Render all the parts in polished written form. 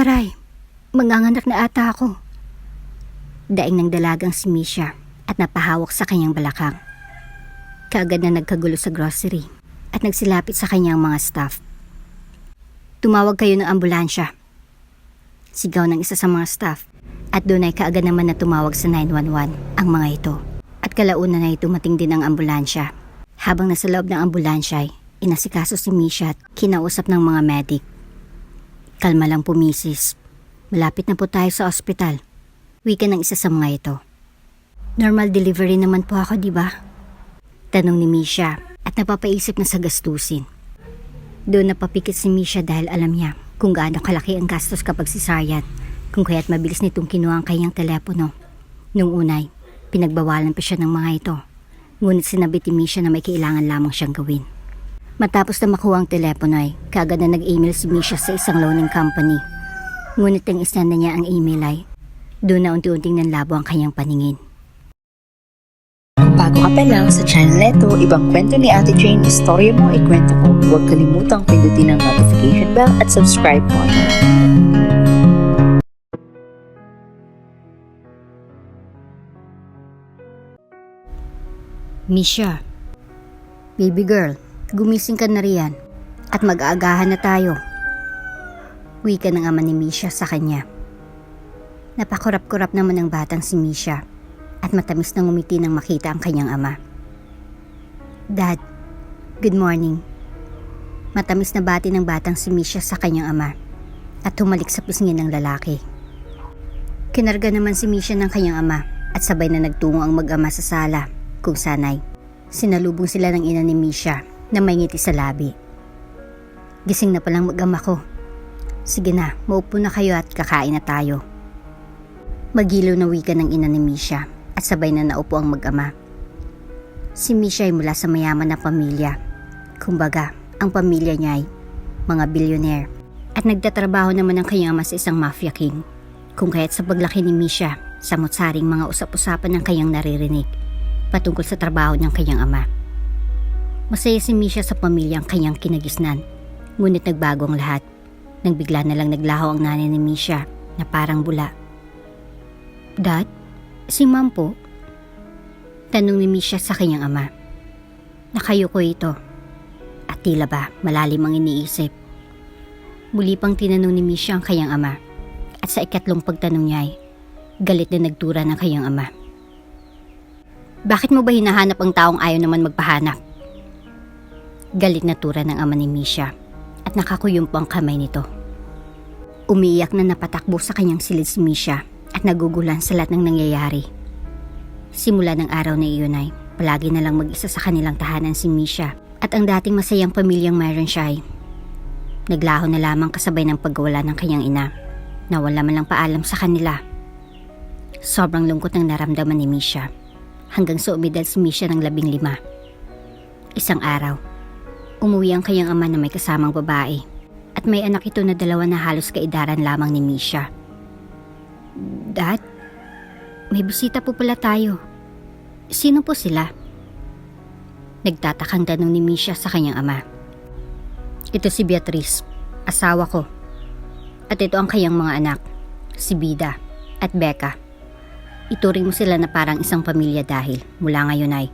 Aray, manganganak na ata ako. Daing ng dalagang si Misha at napahawak sa kanyang balakang. Kaagad na nagkagulo sa grocery at nagsilapit sa kanyang mga staff. Tumawag kayo ng ambulansya. Sigaw ng isa sa mga staff at doon ay kaagad naman na tumawag sa 911 ang mga ito. At kalaunan ay dumating din ang ambulansya. Habang nasa loob ng ambulansya ay inasikaso si Misha at kinausap ng mga medic. Kalma lang po, misis. Malapit na po tayo sa ospital. Wika ng isa sa mga ito. Normal delivery naman po ako, di ba? Tanong ni Misha at napapaisip na sa gastusin. Doon napapikit si Misha dahil alam niya kung gaano kalaki ang gastos kapag cesarean, kung kaya't mabilis nitong kinuha ang kanyang telepono. Nung unay, pinagbawalan pa siya ng mga ito. Ngunit sinabit ni Misha na may kailangan lamang siyang gawin. Matapos na makuha ang telepono ay kaagad na nag-email si Misha sa isang loaning company. Ngunit ang isend na niya ang email ay doon na unti-unting nanlabo ang kanyang paningin. Kung bago ka pa lang sa channel neto, ibang kwento ni Ate Jane, istorya mo, ikwento ko. Huwag kalimutang pindutin ang notification bell at subscribe button. Misha, baby girl, gumising ka na riyan at mag-aagahan na tayo. Wika ng ama ni Misha sa kanya. Napakurap-kurap naman ang batang si Misha at matamis na ngumiti nang makita ang kanyang ama. Dad, good morning. Matamis na bati ng batang si Misha sa kanyang ama at humalik sa pisngin ng lalaki. Kinarga naman si Misha ng kanyang ama at sabay na nagtungo ang mag-ama sa sala kung sanay. Sinalubong sila ng ina ni Misha na may ngiti sa labi. Gising na palang mag-ama ko. Sige na, maupo na kayo at kakain na tayo. Magiliw na wika ng ina ni Misha at sabay na naupo ang mag-ama. Si Misha ay mula sa mayaman na pamilya. Kumbaga, ang pamilya niya ay mga billionaire at nagtatrabaho naman ang kanyang ama sa isang mafia king. Kung kaya't sa paglaki ni Misha, samot-saring mga usap-usapan ng kanyang naririnig patungkol sa trabaho ng kanyang ama. Masaya si Misha sa pamilyang kanyang kinagisnan, ngunit nagbago ang lahat nang bigla na lang naglaho ang nanay ni Misha na parang bula. Dad, si Ma'am po? Tanong ni Misha sa kanyang ama. Nakayuko ito at tila ba malalim ang iniisip. Muli pang tinanong ni Misha ang kanyang ama at sa ikatlong pagtanong niya ay galit na nagtura ng kanyang ama. Bakit mo ba hinahanap ang taong ayaw naman magpahanap? Galit na tura ng ama ni Misha at nakakuyumpo ang kamay nito. Umiiyak na napatakbo sa kanyang silid si Misha at nagugulan sa lahat ng nangyayari. Simula ng araw na iyon ay palagi na lang mag-isa sa kanilang tahanan si Misha at ang dating masayang pamilyang mayroon siya ay naglaho na lamang kasabay ng pagwala ng kanyang ina na wala man lang paalam sa kanila. Sobrang lungkot ang naramdaman ni Misha hanggang sa umidal si Misha ng 15. Isang araw, umuwi ang kanyang ama na may kasamang babae at may anak ito na 2 na halos kaedaran lamang ni Misha. Dad, may bisita po pala tayo. Sino po sila? Nagtatakang tanong ni Misha sa kanyang ama. Ito si Beatrice, asawa ko. At ito ang kanyang mga anak, si Bida at Becca. Ituring mo sila na parang isang pamilya dahil mula ngayon ay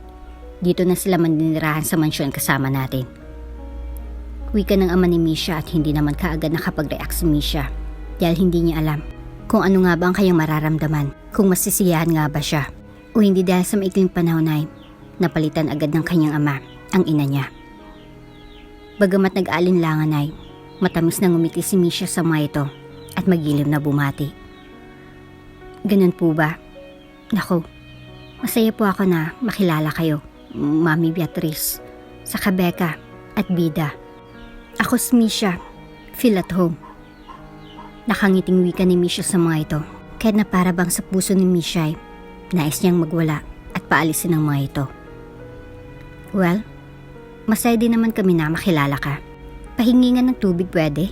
dito na sila maninirahan sa mansyon kasama natin. Wika ng ama ni Misha at hindi naman kaagad nakapag-react si Misha dahil hindi niya alam kung ano nga ba ang kanyang mararamdaman, kung masisiyahan nga ba siya o hindi dahil sa maikling panahon ay napalitan agad ng kanyang ama ang ina niya. Bagamat nag-aalinlangan ay matamis na ngumiti si Misha sa mga ito at magiliw na bumati. Ganun po ba? Naku, masaya po ako na makilala kayo, Mami Beatrice, saka Becca at Bida. Ako si Misha, feel at home. Nakangiting wika ni Misha sa mga ito, kahit na para bang sa puso ni Misha ay nais niyang magwala at paalisin ang mga ito. Well, masaya din naman kami na makilala ka. Pahingingan ng tubig pwede?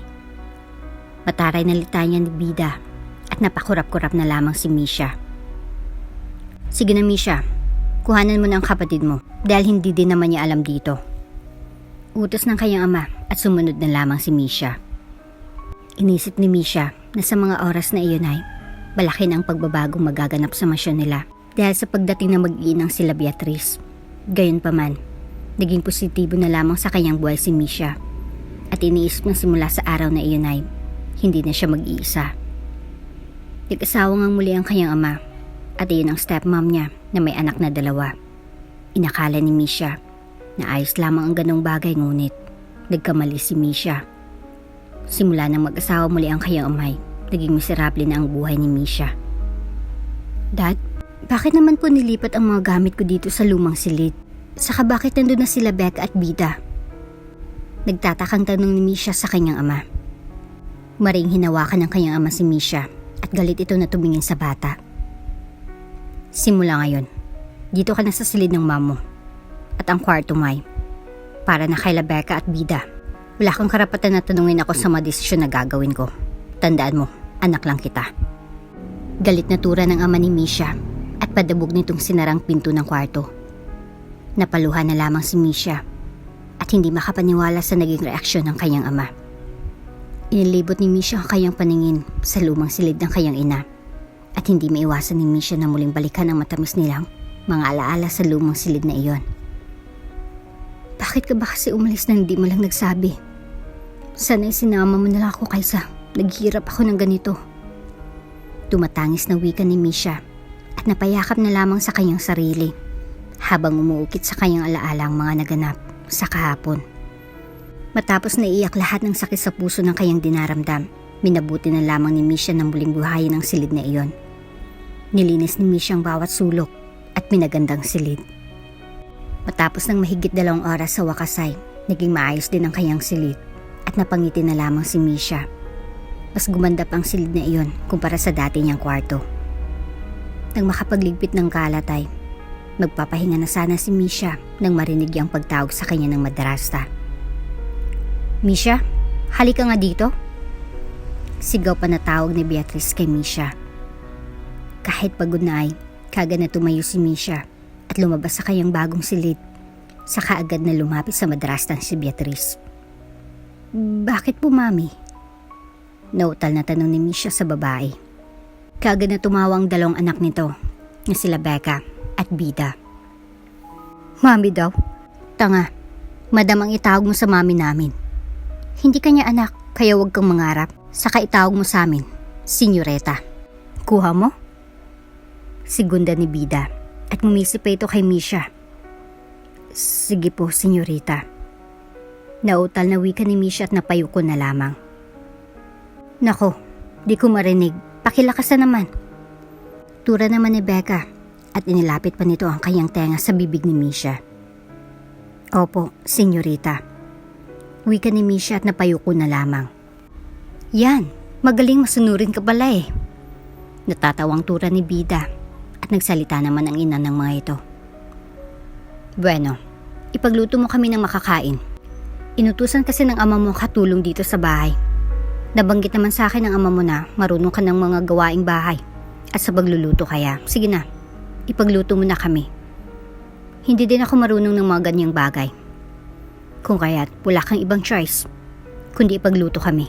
Mataray na litanya ni Bida at napakurap-kurap na lamang si Misha. Sige na Misha, kuhanan mo na ang kapatid mo dahil hindi din naman niya alam dito. Utos ng kanyang ama at sumunod na lamang si Misha. Inisip ni Misha na sa mga oras na iyon ay malaki na ang pagbabagong magaganap sa masyon nila dahil sa pagdating na mag-iinang sila Beatrice. Gayunpaman, naging positibo na lamang sa kanyang buhay si Misha at iniisip na simula sa araw na iyon ay hindi na siya mag-iisa. Nag-asawa ngang muli ang kanyang ama at iyon ang stepmom niya na may anak na 2. Inakala ni Misha na ayos lamang ang ganong bagay ngunit nagkamali si Misha. Simula nang mag-asawa muli ang kanyang amay, naging miserable na ang buhay ni Misha. Dad, bakit naman po nilipat ang mga gamit ko dito sa lumang silid? Saka bakit nandun na sila Becca at Bida? Nagtatakang tanong ni Misha sa kanyang ama. Maring hinawakan ng kanyang ama si Misha at galit ito na tumingin sa bata. Simula ngayon, dito ka na sa silid ng mamo at ang kwarto mo ay para na kay Becca at Bida. Wala kang karapatan na tanungin ako sa mga desisyon na gagawin ko. Tandaan mo, anak lang kita. Galit na tura ng ama ni Misha at padabog nitong sinarang pinto ng kwarto. Napaluhan na lamang si Misha at hindi makapaniwala sa naging reaksyon ng kanyang ama. Inilibot ni Misha ang kanyang paningin sa lumang silid ng kanyang ina at hindi maiwasan ni Misha na muling balikan ang matamis nilang mga alaala sa lumang silid na iyon. Bakit ka ba kasi umalis na hindi mo lang nagsabi? Sana'y sinama mo na lang ako kaysa naghihirap ako ng ganito. Tumatangis na wika ni Misha at napayakap na lamang sa kanyang sarili habang umuukit sa kanyang alaala ang mga naganap sa kahapon. Matapos na iyak lahat ng sakit sa puso ng kanyang dinaramdam, minabuti na lamang ni Misha ng muling buhayin ang silid na iyon. Nilinis ni Misha ang bawat sulok at pinagandang silid. Matapos ng mahigit 2 oras sa wakas ay naging maayos din ang kanyang silid at napangiti na lamang si Misha. Mas gumanda pang silid na iyon kumpara sa dati niyang kwarto. Nang makapagligpit ng kalat ay magpapahinga na sana si Misha nang marinig ang pagtawag sa kanya ng madrasta. Misha, halika nga dito. Sigaw pa na tawag ni Beatrice kay Misha. Kahit pagod na ay kaagad na tumayo si Misha at lumabas sa kanyang bagong silid. Saka agad na lumapit sa madrastang si Beatrice. Bakit po, Mami? Nautal na tanong ni Misha sa babae. Kaagad na tumawa ang 2 anak nito na sila Becca at Bida. Mami daw? Tanga, madam ang itawag mo sa mami namin. Hindi kanya anak, kaya huwag kang mangarap. Saka itawag mo sa amin, Senyoreta. Kuha mo? Sigunda ni Bida at ngumisip pa ito kay Misha. Sige po, Senyorita. Nautal na wika ni Misha at napayuko na lamang. Nako, di ko marinig. Pakilakasan naman. Tura naman ni Becca at inilapit pa nito ang kanyang tenga sa bibig ni Misha. Opo, Senyorita. Wika ni Misha at napayuko na lamang. Yan, magaling masunurin ka pala eh. Natatawang tura ni Bida at nagsalita naman ang ina ng mga ito. Bueno, ipagluto mo kami ng makakain. Inutusan kasi ng ama mo katulong dito sa bahay. Nabanggit naman sa akin ng ama mo na marunong ka ng mga gawaing bahay at sa pagluluto kaya. Sige na, ipagluto mo na kami. Hindi din ako marunong ng mga ganyang bagay. Kung kaya't wala kang ibang choice, kundi ipagluto kami.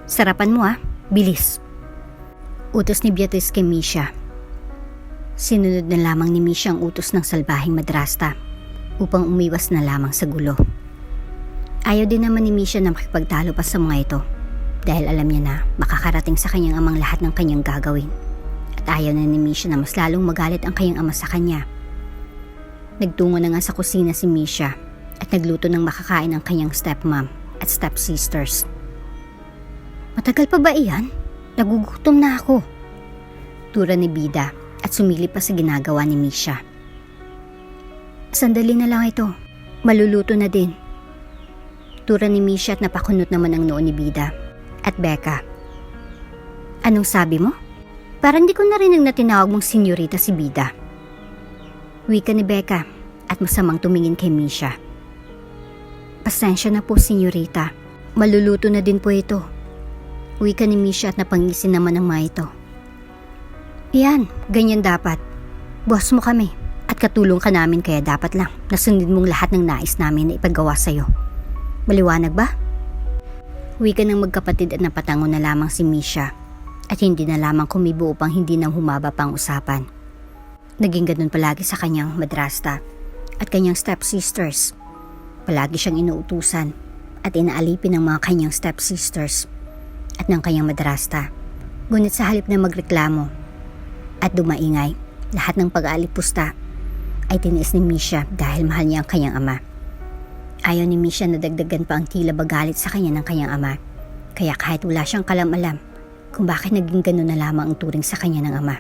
Sarapan mo bilis. Utos ni Beatrice kay Misha. Sinunod na lamang ni Misha ang utos ng salbahing madrasta upang umiwas na lamang sa gulo. Ayaw din naman ni Misha na makipagtalo pa sa mga ito dahil alam niya na makakarating sa kanyang amang lahat ng kanyang gagawin. At ayaw na ni Misha na mas lalong magalit ang kanyang ama sa kanya. Nagtungo na nga sa kusina si Misha at nagluto ng makakain ang kanyang stepmom at stepsisters. Matagal pa ba iyan? Nagugutom na ako. Tura ni Bida at sumilip pa sa ginagawa ni Misha. Sandali na lang ito. Maluluto na din. Tura ni Misha at napakunot naman ang noo ni Bida. At Becca. Anong sabi mo? Parang di ko narinig na tinawag mong senyorita si Bida. Wika ni Becca at masamang tumingin kay Misha. Pasensya na po, senyorita. Maluluto na din po ito. Wika ni Misha at napangisin naman ang mga ito. Iyan, ganyan dapat. Boss mo kami at katulong ka namin kaya dapat lang nasundin mong lahat ng nais namin na ipagawa sa'yo. Maliwanag ba? Wika ng magkapatid at napatango na lamang si Misha At hindi na lamang kumibo upang hindi nang humaba pang usapan. Naging ganun palagi sa kanyang madrasta at kanyang stepsisters. Palagi siyang inuutusan at inaalipin ng mga kanyang stepsisters at ng kanyang madrasta. Ngunit sa halip na magreklamo at dumaingay, lahat ng pag-aalipusta ay tiniis ni Misha dahil mahal niya ang kanyang ama. Ayaw ni Misha na dagdagan pa ang tila bagalit sa kanya ng kanyang ama. Kaya kahit wala siyang kalam-alam kung bakit naging ganun na lamang ang turing sa kanya ng ama.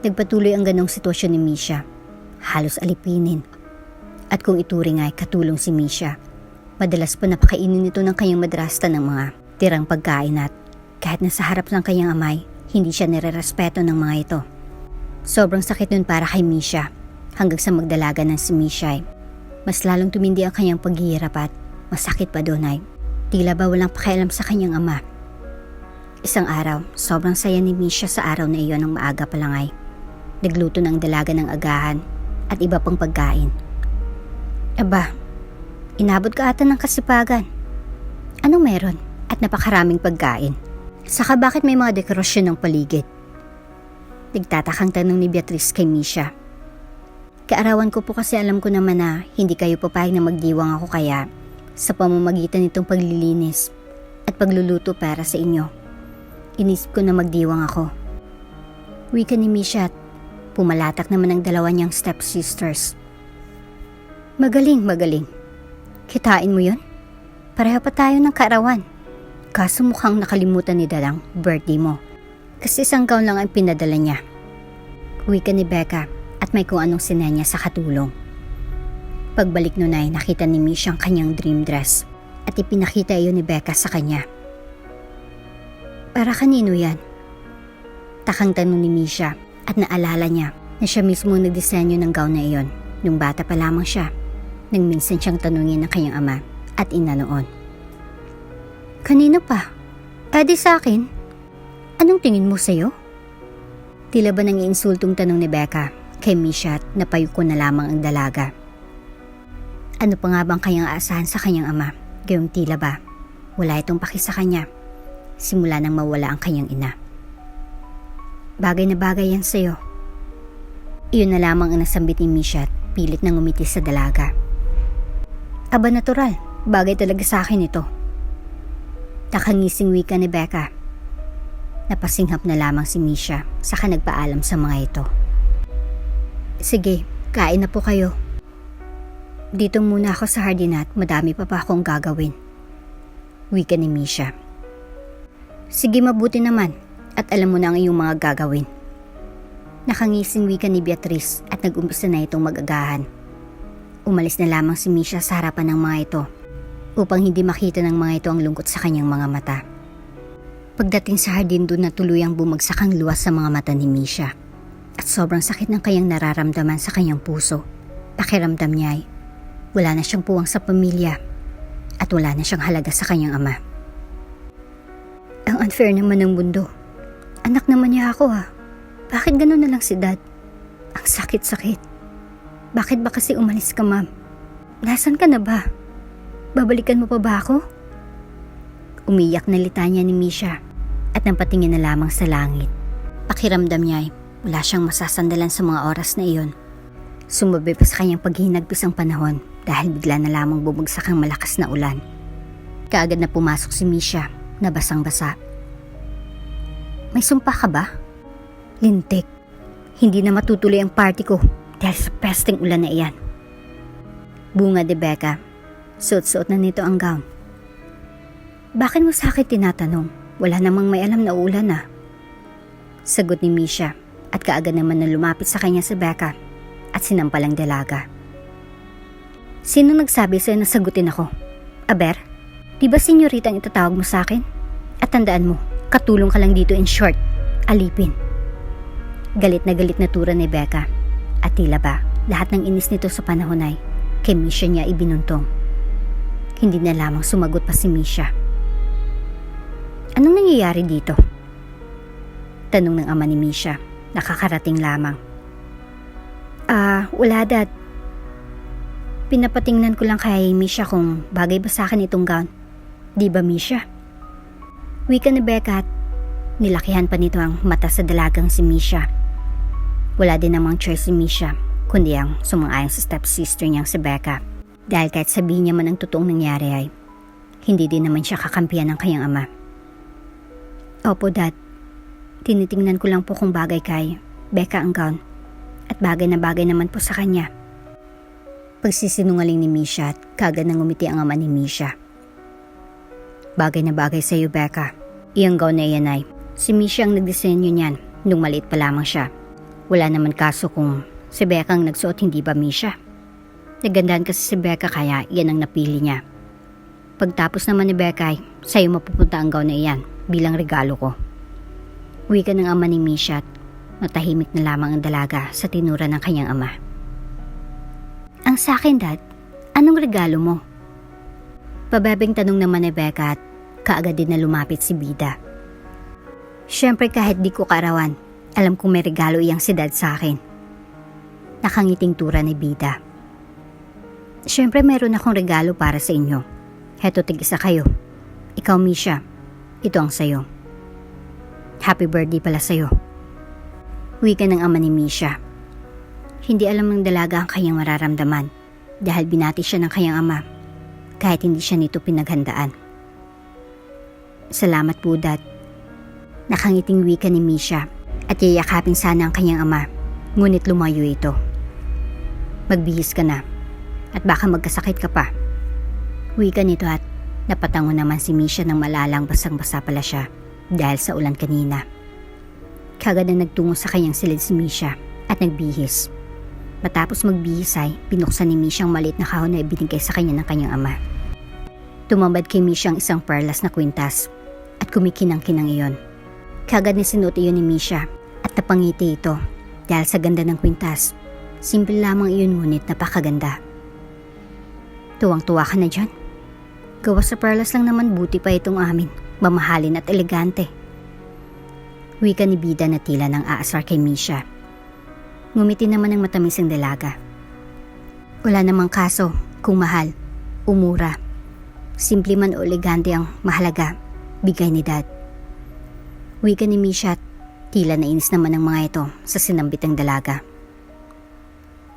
Nagpatuloy ang ganong sitwasyon ni Misha, halos alipinin. At kung ituring ay katulong si Misha, madalas pa napakainin nito ng kanyang madrasta ng mga tirang pagkain at kahit nasa harap ng kanyang amay, hindi siya nirerespeto ng mga ito. Sobrang sakit nun para kay Misha, hanggang sa magdalaga ng si Misha ay mas lalong tumindi ang kanyang paghihirap at masakit pa doon ay tila ba walang pakialam sa kanyang ama. Isang araw, sobrang saya ni Misha sa araw na iyon ng maaga pa lang ay nagluto ng dalaga ng agahan at iba pang pagkain. Aba, inabot ka ata ng kasipagan. Anong meron? At napakaraming pagkain. Saka bakit may mga dekorasyon ng paligid? Nagtatakang tanong ni Beatrice kay Misha. Kaarawan ko po kasi alam ko naman na hindi kayo papayag na magdiwang ako kaya sa pamamagitan nitong paglilinis at pagluluto para sa inyo, inisip ko na magdiwang ako. Wika ni Misha at pumalatak naman ang dalawa niyang stepsisters. Magaling. Kitain mo yun? Pareho pa tayo ng kaarawan. Kaso mukhang nakalimutan ni Dadang birthday mo. Kasi isang gown lang ang pinadala niya. Wika ni Becca at may kung anong sinenya sa katulong. Pagbalik nun ay nakita ni Misha ang kanyang dream dress at ipinakita iyon ni Becca sa kanya. Para kanino yan? Takang tanong ni Misha. At naalala niya na siya mismo ang nagdisenyo ng gown na iyon nung bata pa lamang siya nang minsan siyang tanungin ng kanyang ama at ina noon. Kanino pa? Di sa akin? Anong tingin mo sa'yo? Tila ba nang iinsultong tanong ni Becca kay Misha at napayuko na lamang ang dalaga. Ano pa nga bang kanyang aasahan sa kanyang ama? Gayong tila ba wala itong paki sa kanya simula nang mawala ang kanyang ina. Bagay na bagay yan sa'yo. Iyon na lamang ang nasambit ni Misha at pilit nang umiti sa dalaga. Aba natural, bagay talaga sa akin ito. Takangising wika ni Becca. Napasinghap na lamang si Misha saka nagpaalam sa mga ito. Sige, kain na po kayo. Dito muna ako sa hardin at madami pa akong gagawin. Wika ni Misha. Sige, mabuti naman. At alam mo na ang iyong mga gagawin. Nakangising wika ni Beatrice at nag-umpisa na itong mag-agahan. Umalis na lamang si Misha sa harapan ng mga ito upang hindi makita ng mga ito ang lungkot sa kanyang mga mata. Pagdating sa hardin doon na tuluyang bumagsak ang luwas sa mga mata ni Misha at sobrang sakit ng kanyang nararamdaman sa kanyang puso. Pakiramdam niya ay wala na siyang puwang sa pamilya at wala na siyang halaga sa kanyang ama. Ang unfair naman ng mundo. Anak naman niya ako ha. Bakit gano'n na lang si Dad? Ang sakit-sakit. Bakit ba kasi umalis ka, Ma'am? Nasaan ka na ba? Babalikan mo pa ba ako? Umiyak na litanya ni Misha at napatingin na lamang sa langit. Pakiramdam niya ay wala siyang masasandalan sa mga oras na iyon. Sumabi pa sa kanyang paghinagpis ang panahon dahil bigla na lamang bumagsak ang malakas na ulan. Kaagad na pumasok si Misha na basang-basa. May sumpa ka ba? Lintik. Hindi na matutuloy ang party ko dahil sa pesteng ulan na iyan. Bunga de Becca. Suot-suot na nito ang gown. Bakit mo sa akin tinatanong? Wala namang may alam na ulan na. Sagot ni Misha at kaagad naman na lumapit sa kanya si Becca at sinampalang dalaga. Sino nagsabi sa'yo na sagutin ako? Aber? Di ba senyorita ang itatawag mo sa akin? At tandaan mo, katulong ka lang dito in short, alipin. Galit na tura ni Becca. At tila ba, lahat ng inis nito sa panahon ay kay Misha niya ibinuntong. Hindi na lamang sumagot pa si Misha. Anong nangyayari dito? Tanong ng ama ni Misha, nakakarating lamang. Wala Dad. Pinapatingnan ko lang kay Misha kung bagay ba sa akin itong gown. Di ba Misha? Wika ni Becca at Nilakihan pa nito ang mata sa dalagang si Misha. Wala din namang choice si Misha, kundi ang sumang-ayon sa stepsister niyang si Becca. Dahil kahit sabihin niya man ang totoong nangyari ay, hindi din naman siya kakampihan ng kanyang ama. Opo, Dad. Tinitingnan ko lang po kung bagay kay Becca ang gown. At bagay na bagay naman po sa kanya. Pagsisinungaling ni Misha at kagad nang ngumiti ang ama ni Misha. Bagay na bagay sa iyo, Becca. Iyang gown na iyan ay, si Misha ang nagdisenyo niyan nung maliit pa lamang siya. Wala naman kaso kung si Becca ang nagsuot, hindi ba Misha? Nagandahan kasi si Becca kaya iyan ang napili niya. Pagtapos naman ni Becca ay, sa'yo mapupunta ang gown na iyan bilang regalo ko. Wika ng ama ni Misha at matahimik na lamang ang dalaga sa tinura ng kanyang ama. Ang sakin, Dad, anong regalo mo? Pabebeng tanong naman ni Becca at kaagad din na lumapit si Bida. Siyempre kahit di ko kaarawan, alam kong may regalo iyang si Dad sa akin. Nakangiting tura ni Bida. Siyempre meron akong regalo para sa inyo. Heto, tig-isa kayo. Ikaw, Misha, ito ang sayo. Happy birthday pala sayo. Wika ng ama ni Misha. Hindi alam ng dalaga ang kanyang mararamdaman dahil binati siya ng kanyang ama kahit hindi siya nito pinaghandaan. Salamat po, Dad. Nakangiting wika ni Misha at yayakapin sana ang kanyang ama, ngunit lumayo ito. Magbihis ka na at baka magkasakit ka pa. Wika nito at napatango naman si Misha ng malalang basang-basa pala siya dahil sa ulan kanina. Kagad na nagtungo sa kanyang silid si Misha at nagbihis. Matapos magbihis ay binuksan ni Misha ang maliit na kahon na ibinigay sa kanya ng kanyang ama. Tumambad kay Misha ang isang perlas na kwintas at kumikinang-kinang iyon. Kagad na sinuot iyon ni Misha at napangiti ito dahil sa ganda ng kwintas. Simple lamang iyon ngunit napakaganda. Tuwang-tuwa ka na dyan. Gawa sa perlas lang naman, buti pa itong amin. Mamahalin at elegante. Wika ni Bida na tila ng aasar kay Misha. Ngumiti naman ang matamis ang dalaga. Wala namang kaso kung mahal o mura. Simple man o elegante ang mahalaga, bigay ni Dad. Wika ni Misha at tila nainis naman ang mga ito sa sinambit ng dalaga.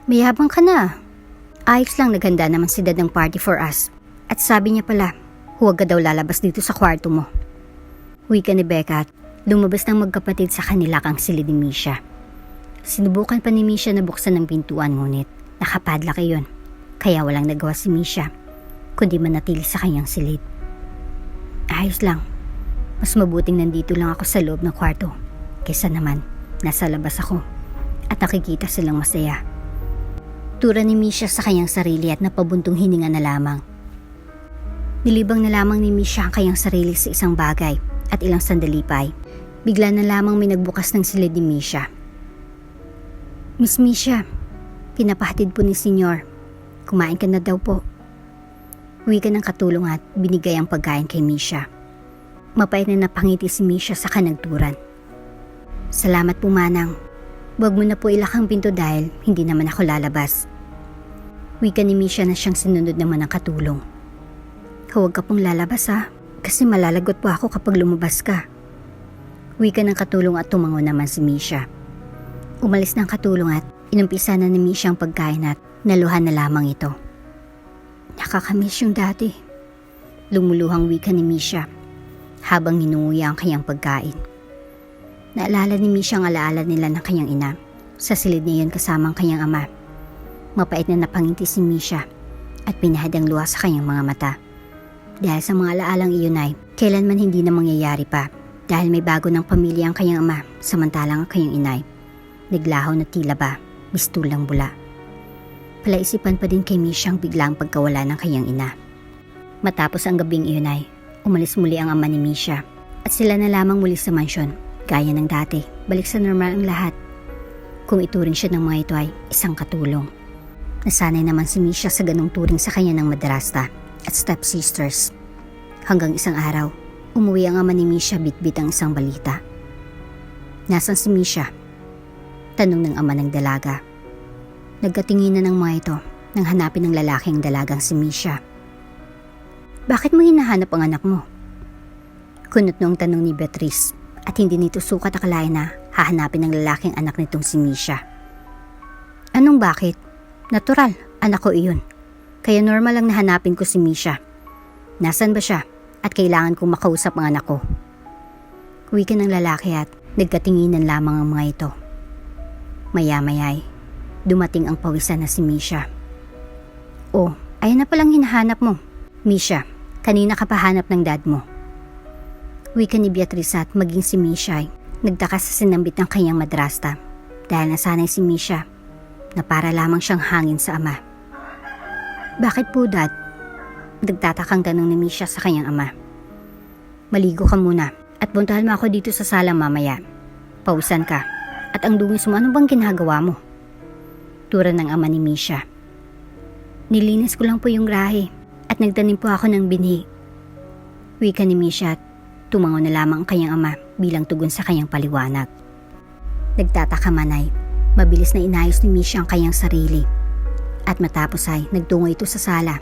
Mayabang ka na. Ayos lang, naghanda naman si Dad ng party for us. At sabi niya pala, huwag ka daw lalabas dito sa kwarto mo. Wika ni Becca at lumabas ng magkapatid sa kanila kang silid ni Misha. Sinubukan pa ni Misha na buksan ng pintuan ngunit nakapadlock iyon. Kaya walang nagawa si Misha, kundi manatili sa kanyang silid. Ayos lang. Mas mabuting nandito lang ako sa loob ng kwarto kaysa naman nasa labas ako at nakikita silang masaya. Tura ni Misha sa kanyang sarili at napabuntong hininga na lamang. Nilibang na lamang ni Misha ang kanyang sarili sa isang bagay at ilang sandali pa ay bigla na lamang may nagbukas ng silid ni Misha. Miss Misha, pinapahatid po ni Senyor. Kumain ka na daw po. Wika ng katulong at binigay ang pagkain kay Misha. Mapait na napangiti si Misha sa kanagturan. Salamat po, Manang. Huwag mo na po ilakang pinto dahil hindi naman ako lalabas. Wika ni Misha na siyang sinunod naman ng katulong. Huwag ka pong lalabas ha, kasi malalagot po ako kapag lumabas ka. Wika ng katulong at tumango naman si Misha. Umalis ng katulong at inumpisa na ni Misha ang pagkain at naluhan na lamang ito. Nakakamiss yung dati. Lumuluhang wika ni Misha habang ninunguya ang kanyang pagkain. Naalala ni Misha ang alaala nila ng kanyang ina. Sa silid niya yun kasama ang kanyang ama. Mapait na napangiti si Misha at pinahad ang luha sa kanyang mga mata. Dahil sa mga alaalang iyon ay kailanman hindi na mangyayari pa dahil may bago ng pamilya ang kanyang ama samantalang ang kanyang inay naglaho na tila ba mistulang bula. Palaisipan pa din kay Misha ang biglang pagkawala ng kanyang ina. Matapos ang gabing iyon ay umalis muli ang ama ni Misha at sila na lamang muli sa mansyon gaya ng dati. Balik sa normal ang lahat. Kung ituring siya ng mga ito ay isang katulong. Nasanay naman si Misha sa ganong turing sa kanya ng madrasta at stepsisters. Hanggang isang araw, umuwi ang ama ni Misha bitbit ang isang balita. Nasaan si Misha? Tanong ng ama ng dalaga. Nagkatinginan ng mga ito nang hanapin ng lalaki ang dalagang si Misha. Bakit mo hinahanap ang anak mo? Kunot noong tanong ni Beatrice at hindi nito sukat akalain na hahanapin ng lalaking anak nitong si Misha. Anong bakit? Natural, anak ko iyon. Kaya normal lang nahanapin ko si Misha. Nasaan ba siya? At kailangan kong makausap ang anak ko. Wika ng lalaki at nagkatinginan lamang ang mga ito. Maya-maya'y dumating ang pawisan na si Misha. Oh, ayun na palang hinahanap mo. Misha, kanina ka pa hanap ng dad mo. Wika ni Beatrice at maging si Misha ay nagtaka sa sinambit ng kanyang madrasta dahil nasanay si Misha na para lamang siyang hangin sa ama. Bakit po, Dad? Nagtatakang tanong ni Misha sa kanyang ama. Maligo ka muna at puntahan mo ako dito sa sala mamaya. Pausan ka at ang dungis mo, ano bang ginagawa mo? Tura ng ama ni Misha. Nilinis ko lang po yung grahe at nagtanim po ako ng binhi. Wika ni Misha at tumango na lamang ang kanyang ama bilang tugon sa kanyang paliwanag. Nagtataka man ay mabilis na inayos ni Misha ang kanyang sarili. At matapos ay nagtungo ito sa sala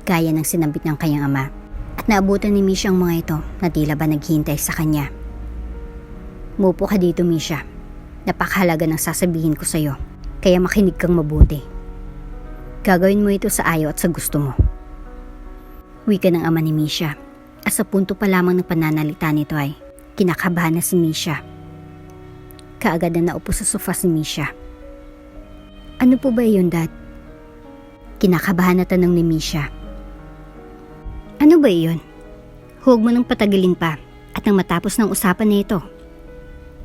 gaya ng sinambit ng kanyang ama. At naabutan ni Misha ang mga ito na tila ba naghihintay sa kanya. Mupo ka dito, Misha. Napakahalaga ng sasabihin ko sa'yo, kaya makinig kang mabuti. Gagawin mo ito sa ayaw at sa gusto mo. Wika ng ama ni Misha. At sa punto pa lamang ng pananalita nito ay kinakabahan na si Misha. Kaagad na naupo sa sofa si Misha. Ano po ba yun, Dad? Kinakabahan na tanong ni Misha. Ano ba yun? Huwag mo nang patagilin pa at nang matapos ng usapan na ito.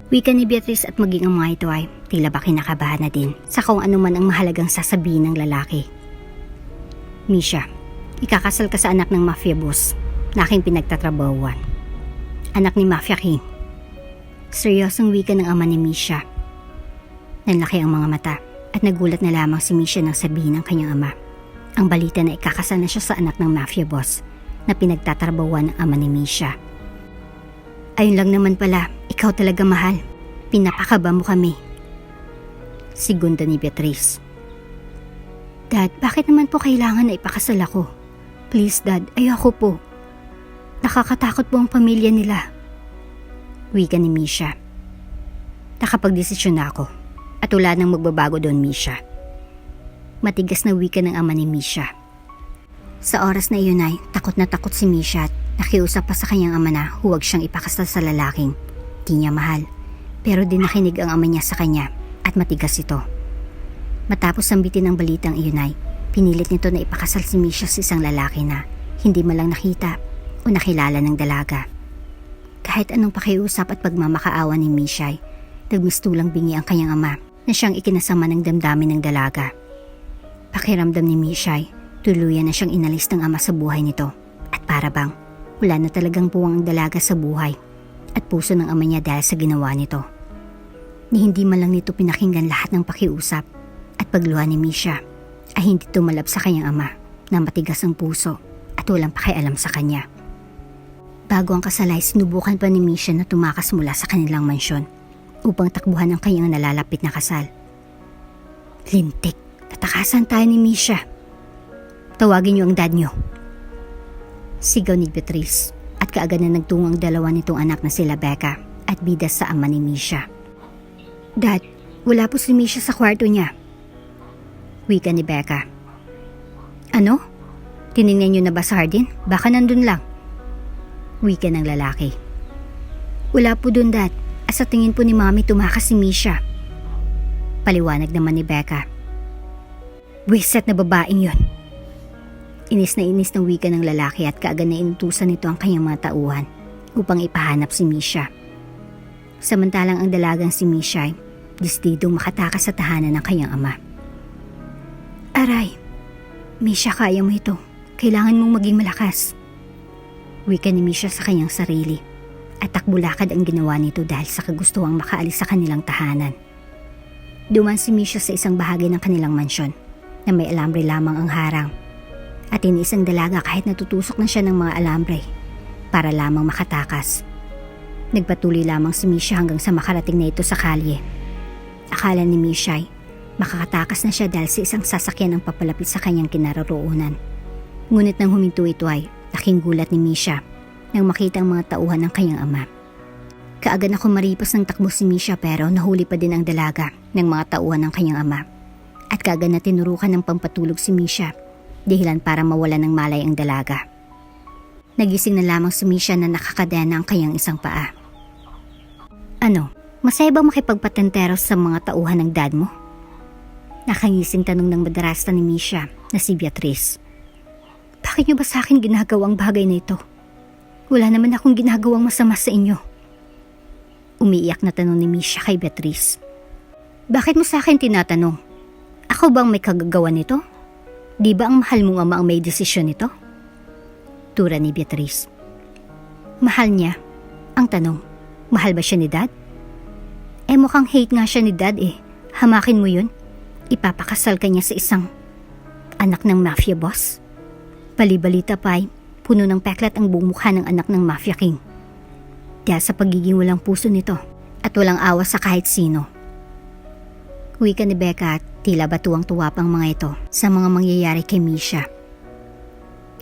Wika ni Beatrice at maging ang mga ito ay tila ba kinakabahan na din sa kung ano man ang mahalagang sasabihin ng lalaki. Misha, ikakasal ka sa anak ng mafia boss na aking pinagtatrabahuan. Anak ni Mafia King. Seryosong wika ng ama ni Misha. Nanlaki ang mga mata at nagulat na lamang si Misha nang sabihin ng kanyang ama ang balita na ikakasal na siya sa anak ng mafia boss na pinagtatrabahuan ng ama ni Misha. Ayun lang naman pala, ikaw talaga mahal. Pinapakaba mo kami. Segunda ni Beatrice. Dad, bakit naman po kailangan na ipakasal ako? Please, Dad, ayoko po. Nakakatakot po ang pamilya nila. Wika ni Misha. Nakapagdesisyon na ako at wala nang magbabago doon, Misha. Matigas na wika ng ama ni Misha. Sa oras na iyon ay takot na takot si Misha at nakiusap pa sa kanyang ama na huwag siyang ipakasal sa lalaking di niya mahal. Pero din nakinig ang ama niya sa kanya at matigas ito. Matapos sambitin ang balitang iyon ay pinilit nito na ipakasal si Misha sa isang lalaki na hindi malang nakita o nakilala ng dalaga. Kahit anong pakiusap at pagmamakaawa ni Misha ay nagmistulang bingi ang kanyang ama na siyang ikinasama ng damdamin ng dalaga. Pakiramdam ni Misha ay tuluyan na siyang inalis ng ama sa buhay nito at para bang wala na talagang puwang ang dalaga sa buhay at puso ng ama niya dahil sa ginawa nito. Ni hindi man lang nito pinakinggan lahat ng pakiusap at pagluha ni Misha ay hindi tumalab sa kanyang ama na matigas ang puso at walang pakialam sa kanya. Bago ang kasal ay sinubukan pa ni Misha na tumakas mula sa kanilang mansyon upang takbuhan ang kanyang nalalapit na kasal. Lintik, natakasan tayo ni Misha. Tawagin niyo ang dad niyo. Sigaw ni Beatrice at kaagad na nagtungo ang dalawa nitong anak na sila Becca at bida sa ama ni Misha. Dad, wala po si Misha sa kwarto niya. Wika ni Becca. Ano? Tinignan niyo na ba sa hardin? Baka nandun lang. Wika ng lalaki. Wala po dun, Dad. At sa tingin po ni Mami tumakas si Misha. Paliwanag naman ni Becca. Wiset na babaeng yon. Inis na inis ng wika ng lalaki at kaagad na inutusan nito ang kanyang mga tauhan upang ipahanap si Misha. Samantalang ang dalagang si Misha ay disdidong makatakas sa tahanan ng kanyang ama. Aray, Misha, kaya mo ito. Kailangan mong maging malakas. Wika ni Misha sa kanyang sarili at takbulakad ang ginawa nito dahil sa kagustuhang makaalis sa kanilang tahanan. Duman si Misha sa isang bahagi ng kanilang mansyon na may alambre lamang ang harang at inis ang dalaga kahit natutusok na siya ng mga alambre para lamang makatakas. Nagpatuloy lamang si Misha hanggang sa makarating na ito sa kalye. Akala ni Misha ay makakatakas na siya dahil sa isang sasakyan ang papalapit sa kanyang kinaroroonan. Ngunit nang huminto ito ay laking gulat ni Misha nang makita ang mga tauhan ng kanyang ama. Kaagad ako maripas ng takbo si Misha pero nahuli pa din ang dalaga ng mga tauhan ng kanyang ama. At kaagad na tinurukan ng pampatulog si Misha, dahilan para mawala ng malay ang dalaga. Nagising na lamang si Misha na nakakadena ang kanyang isang paa. Ano, masaya bang makipagpatenteros sa mga tauhan ng dad mo? Nakangising tanong ng madrasta ni Misha na si Beatrice. Bakit niyo ba sa akin ginagawang bagay na ito? Wala naman akong ginagawang masama sa inyo. Umiiyak na tanong ni Misha kay Beatrice. Bakit mo sa akin tinatanong? Ako bang may kagagawa nito? Di ba ang mahal mong ama ang may desisyon nito? Tura ni Beatrice. Mahal niya? Ang tanong, mahal ba siya ni Dad? Mukhang hate nga siya ni Dad eh. Hamakin mo yun. Ipapakasal ka niya sa isang anak ng mafia boss. Bali-balita pa ay puno ng peklat ang buong mukha ng anak ng mafia king. Dahil sa pagiging walang puso nito at walang awa sa kahit sino. Wika ni Becca at tila batuwang-tuwa pang mga ito sa mga mangyayari kay Misha.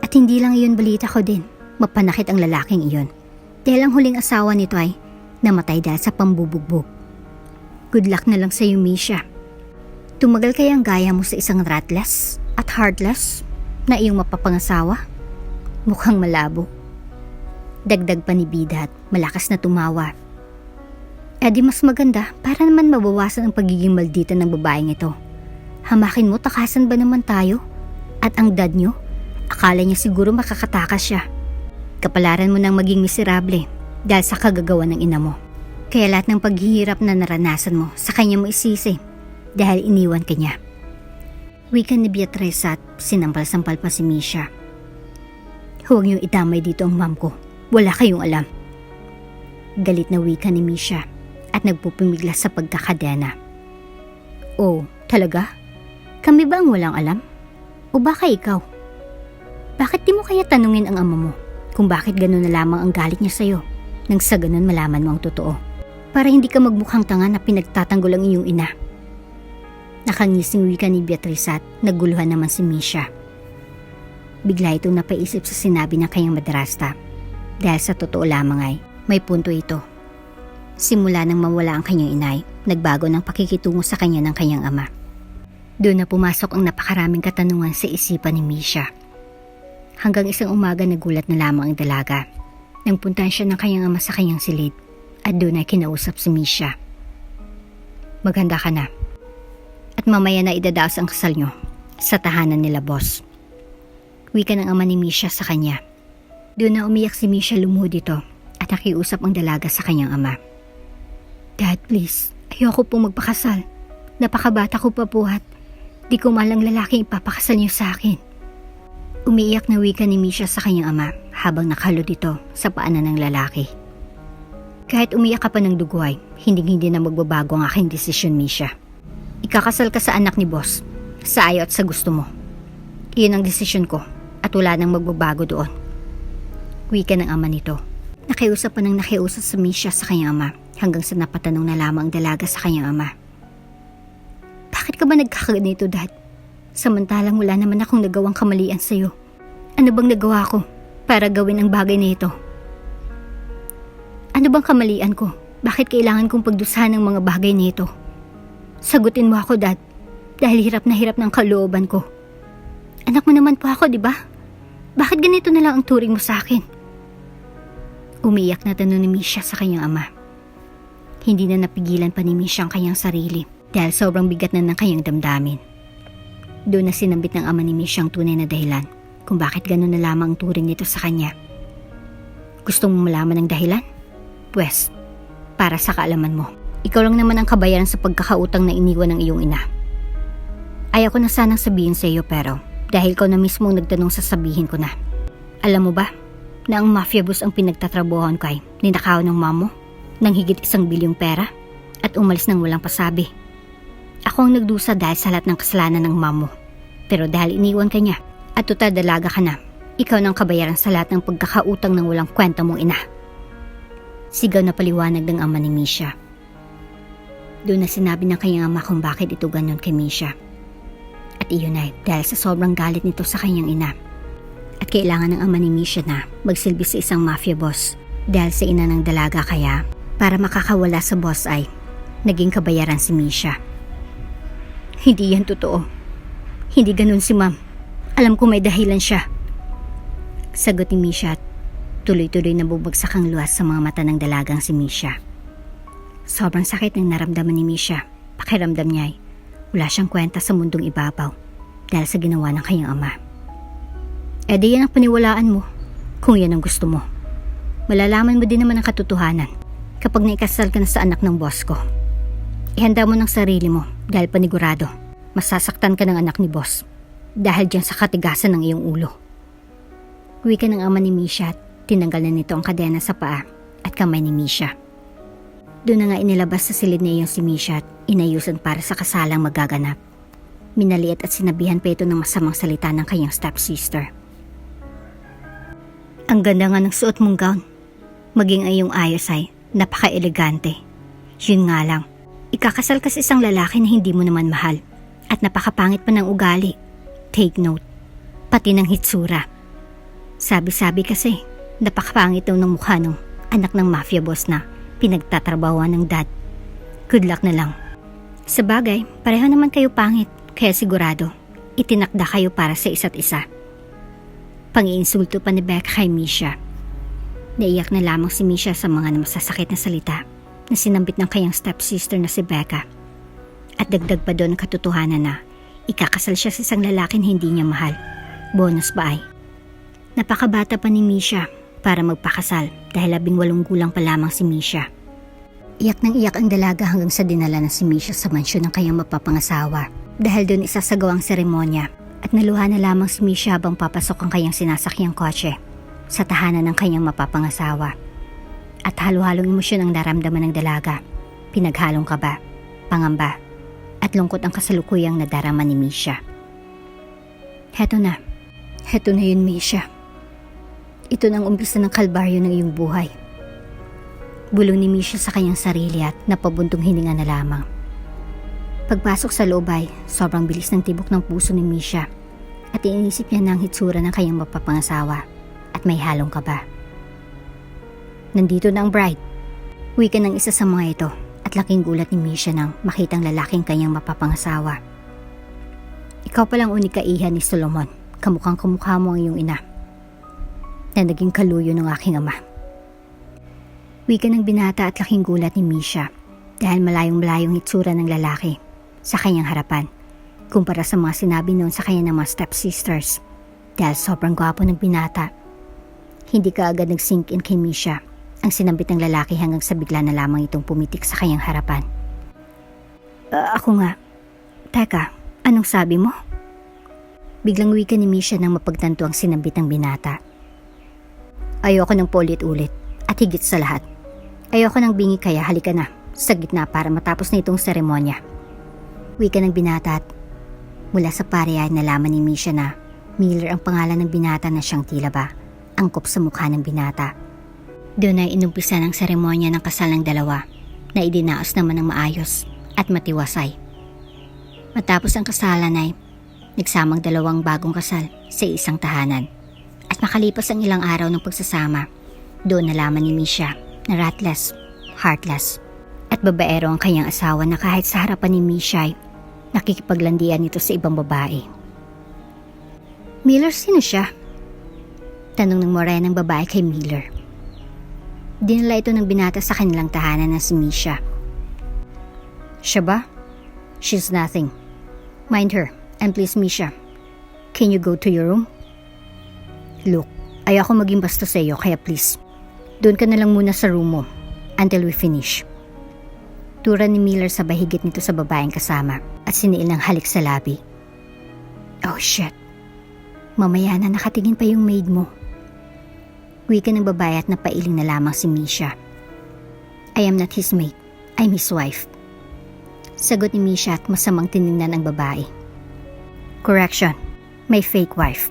At hindi lang iyon balita ko din, mapanakit ang lalaking iyon. Dahil ang huling asawa nito ay namatay dahil sa pambubugbog. Good luck na lang sa iyo, Misha. Tumagal kaya ang gaya mo sa isang ratless at heartless na iyong mapapangasawa? Mukhang malabo. Dagdag pa ni Bida at malakas na tumawa. Di mas maganda para naman mabawasan ang pagiging maldita ng babaeng ito. Hamakin mo, takasan ba naman tayo? At ang dad nyo, akala niya siguro makakatakas siya. Kapalaran mo nang maging miserable dahil sa kagagawa ng ina mo. Kaya lahat ng paghihirap na naranasan mo sa kanya mo isisi dahil iniwan ka niya. Wika ni Beatrice at sinampal-sampal pa si Misha. Huwag niyong idamay dito ang mom ko. Wala kayong alam. Galit na wika ni Misha at nagpupumiglas sa pagkakadena. Oh, talaga? Kami ba ang walang alam? O baka ikaw? Bakit di mo kaya tanungin ang ama mo kung bakit gano'n na lamang ang galit niya sa'yo nang sa ganun malaman mo ang totoo? Para hindi ka magmukhang tanga na pinagtatanggol ang iyong ina. Nakangising wika ni Beatrice at naguluhan naman si Misha. Bigla itong napaisip sa sinabi ng kanyang madrasta. Dahil sa totoo lamang ay may punto ito. Simula nang mawala ang kanyang inay, nagbago ng pakikitungo sa kanya ng kanyang ama. Doon na pumasok ang napakaraming katanungan sa isipan ni Misha. Hanggang isang umaga nagulat na lamang ang dalaga nang puntahan siya ng kanyang ama sa kanyang silid at doon ay kinausap si Misha. Maghanda ka na at mamaya na idadaos ang kasal nyo sa tahanan nila boss. Wika ng ama ni Misha sa kanya. Doon na umiyak si Misha lumuhod dito at nakiusap ang dalaga sa kanyang ama. Dad, please, ayoko pong magpakasal. Napakabata ko pa po at di ko malang lalaking ipapakasal niyo sa akin. Umiiyak na wika ni Misha sa kanyang ama habang nakahalo dito sa paanan ng lalaki. Kahit umiyak ka pa ng dugo ay hindi na magbabago ang aking desisyon, Misha. Ikakasal ka sa anak ni boss, sa ayaw at sa gusto mo. Iyon ang desisyon ko at wala nang magbabago doon. Wika ng ama nito. Nakiusap pa ng nakiusap sa Misha sa kanyang ama hanggang sa napatanong na lamang ang dalaga sa kanyang ama. Bakit ka ba nagkakaganito, Dad? Samantalang wala naman akong nagawang kamalian sa'yo. Ano bang nagawa ko para gawin ang bagay na ito? Ano bang kamalian ko? Bakit kailangan kong pagdusahan ng mga bagay na ito? Sagutin mo ako, Dad, dahil hirap na hirap ng kalooban ko. Anak mo naman po ako, di ba? Bakit ganito na lang ang turing mo sa akin? Umiiyak na tanong ni Misha sa kanyang ama. Hindi na napigilan pa ni Misha ang kanyang sarili dahil sobrang bigat na ng kanyang damdamin. Doon na sinambit ng ama ni Misha ang tunay na dahilan kung bakit gano'n na lamang ang turing nito sa kanya. Gusto mong malaman ang dahilan? Pwes, para sa kaalaman mo, ikaw lang naman ang kabayaran sa pagkakautang na iniwan ng iyong ina. Ayaw ko na sanang sabihin sa iyo pero dahil ikaw na mismo ang nagtanong sasabihin ko na. Alam mo ba na ang mafia boss ang pinagtatrabuhan ko ay ninakaw ng mamo ng higit 1 bilyong pera at umalis ng walang pasabi. Ako ang nagdusa dahil sa lahat ng kasalanan ng mamo. Pero dahil iniwan ka niya at total dalaga ka na, ikaw nang kabayaran sa lahat ng pagkakautang ng walang kwenta mong ina. Sigaw na paliwanag ng ama ni Misha. Doon na sinabi ng kanyang ama kung bakit ito ganon kay Misha. At iyon ay dahil sa sobrang galit nito sa kanyang ina. At kailangan ng ama ni Misha na magsilbi sa isang mafia boss dahil sa ina ng dalaga kaya para makakawala sa boss ay naging kabayaran si Misha. Hindi yan totoo. Hindi ganun si ma'am. Alam ko may dahilan siya. Sagot ni Misha at tuloy-tuloy na bubagsak ang luwas sa mga mata ng dalagang si Misha. Sobrang sakit ng naramdaman ni Misha. Pakiramdam niya ay wala siyang kwenta sa mundong ibabaw dahil sa ginawa ng kanyang ama. E di yan ang paniwalaan mo kung yan ang gusto mo. Malalaman mo din naman ang katotohanan kapag naikasal ka na sa anak ng boss ko. Ihanda mo ng sarili mo dahil panigurado masasaktan ka ng anak ni boss dahil dyan sa katigasan ng iyong ulo. Wika ng ama ni Misha at tinanggal na nito ang kadena sa paa at kamay ni Misha. Doon na nga inilabas sa silid na iyon si Misha at inayusan para sa kasalang magaganap. Minaliit at sinabihan pa ito ng masamang salita ng kanyang stepsister. Ang ganda nga ng suot mong gown. Maging ang iyong ayos ay napaka-elegante. Yun nga lang, ikakasal ka sa isang lalaki na hindi mo naman mahal at napakapangit pa ng ugali. Take note, pati ng hitsura. Sabi-sabi kasi, napakapangit daw ng mukha ng anak ng mafia boss na pinagtatrabahuan ng dad. Good luck na lang. Sa bagay, pareho naman kayo pangit, kaya sigurado, itinakda kayo para sa isa't isa. Pang-iinsulto pa ni Becca kay Misha. Naiyak na lamang si Misha sa mga masasakit na salita na sinambit ng kanyang stepsister na si Becca. At dagdag pa doon ang katotohanan na ikakasal siya sa isang lalaking hindi niya mahal. Bonus ba ay napakabata pa ni Misha para magpakasal dahil 18 gulang pa lamang si Misha. Iyak nang iyak ang dalaga hanggang sa dinala na si Misha sa mansyon ng kanyang mapapangasawa dahil doon isasagawa ang seremonya at naluha na lamang si Misha habang papasok ang kanyang sinasakyang kotse sa tahanan ng kanyang mapapangasawa. At halo-halong emosyon ang naramdaman ng dalaga, pinaghalong kaba, pangamba at lungkot ang kasalukuyang nadarama ni Misha. Heto na yun Misha. Ito na ang umpisa ng kalbaryo ng iyong buhay. Bulong ni Misha sa kanyang sarili at napabuntong hininga na lamang. Pagpasok sa loob ay sobrang bilis ng tibok ng puso ni Misha at inisip niya na ang hitsura ng kanyang mapapangasawa at may halong kaba. Nandito na ang bride. Wika ng isa sa mga ito at laking gulat ni Misha nang makitang lalaking kanyang mapapangasawa. Ikaw palang unikaihan ni Solomon. Kamukhang kamukha mo ang iyong ina na naging kaluyo ng aking ama. Wika ng binata at laking gulat ni Misha dahil malayong-malayong hitsura ng lalaki sa kanyang harapan kumpara sa mga sinabi noon sa kanya ng mga stepsisters. Dahil sobrang gwapo ng binata, hindi ka agad nag-sink in kay Misha ang sinambit ng lalaki hanggang sa bigla na lamang itong pumitik sa kanyang harapan. Ako nga. Teka, anong sabi mo? Biglang wika ni Misha nang mapagtanto ang sinambit ng binata. Ayoko ng paulit-ulit at higit sa lahat, ayoko ng bingi kaya halika na sa gitna para matapos na itong seremonya. Wika ng binata at mula sa pare ay nalaman ni Misha na Miller ang pangalan ng binata na siyang tila ba angkop sa mukha ng binata. Doon ay inumpisa ng seremonya ng kasal ng dalawa na idinaos naman ng maayos at matiwasay. Matapos ang kasalan ay nagsamang dalawang bagong kasal sa isang tahanan. At makalipas ang ilang araw ng pagsasama, doon nalaman ni Misha na ratless, heartless, at babaero ang kanyang asawa na kahit sa harapan ni Misha ay nakikipaglandian nito sa ibang babae. Miller, sino siya? Tanong ng morenang babae kay Miller. Dinala ito ng binata sa kanilang tahanan na si Misha. Siya ba? She's nothing. Mind her, and please Misha, can you go to your room? Look, ayoko maging basta sa iyo kaya please, doon ka na lang muna sa room mo until we finish. Tura ni Miller sa bahigit nito sa babaeng kasama at siniil ng halik sa labi. Oh shit, mamaya na nakatingin pa yung maid mo. Wika ng babae at napailing na lamang si Misha. I am not his maid, I'm his wife. Sagot ni Misha at masamang tiningnan ang babae. Correction, my fake wife.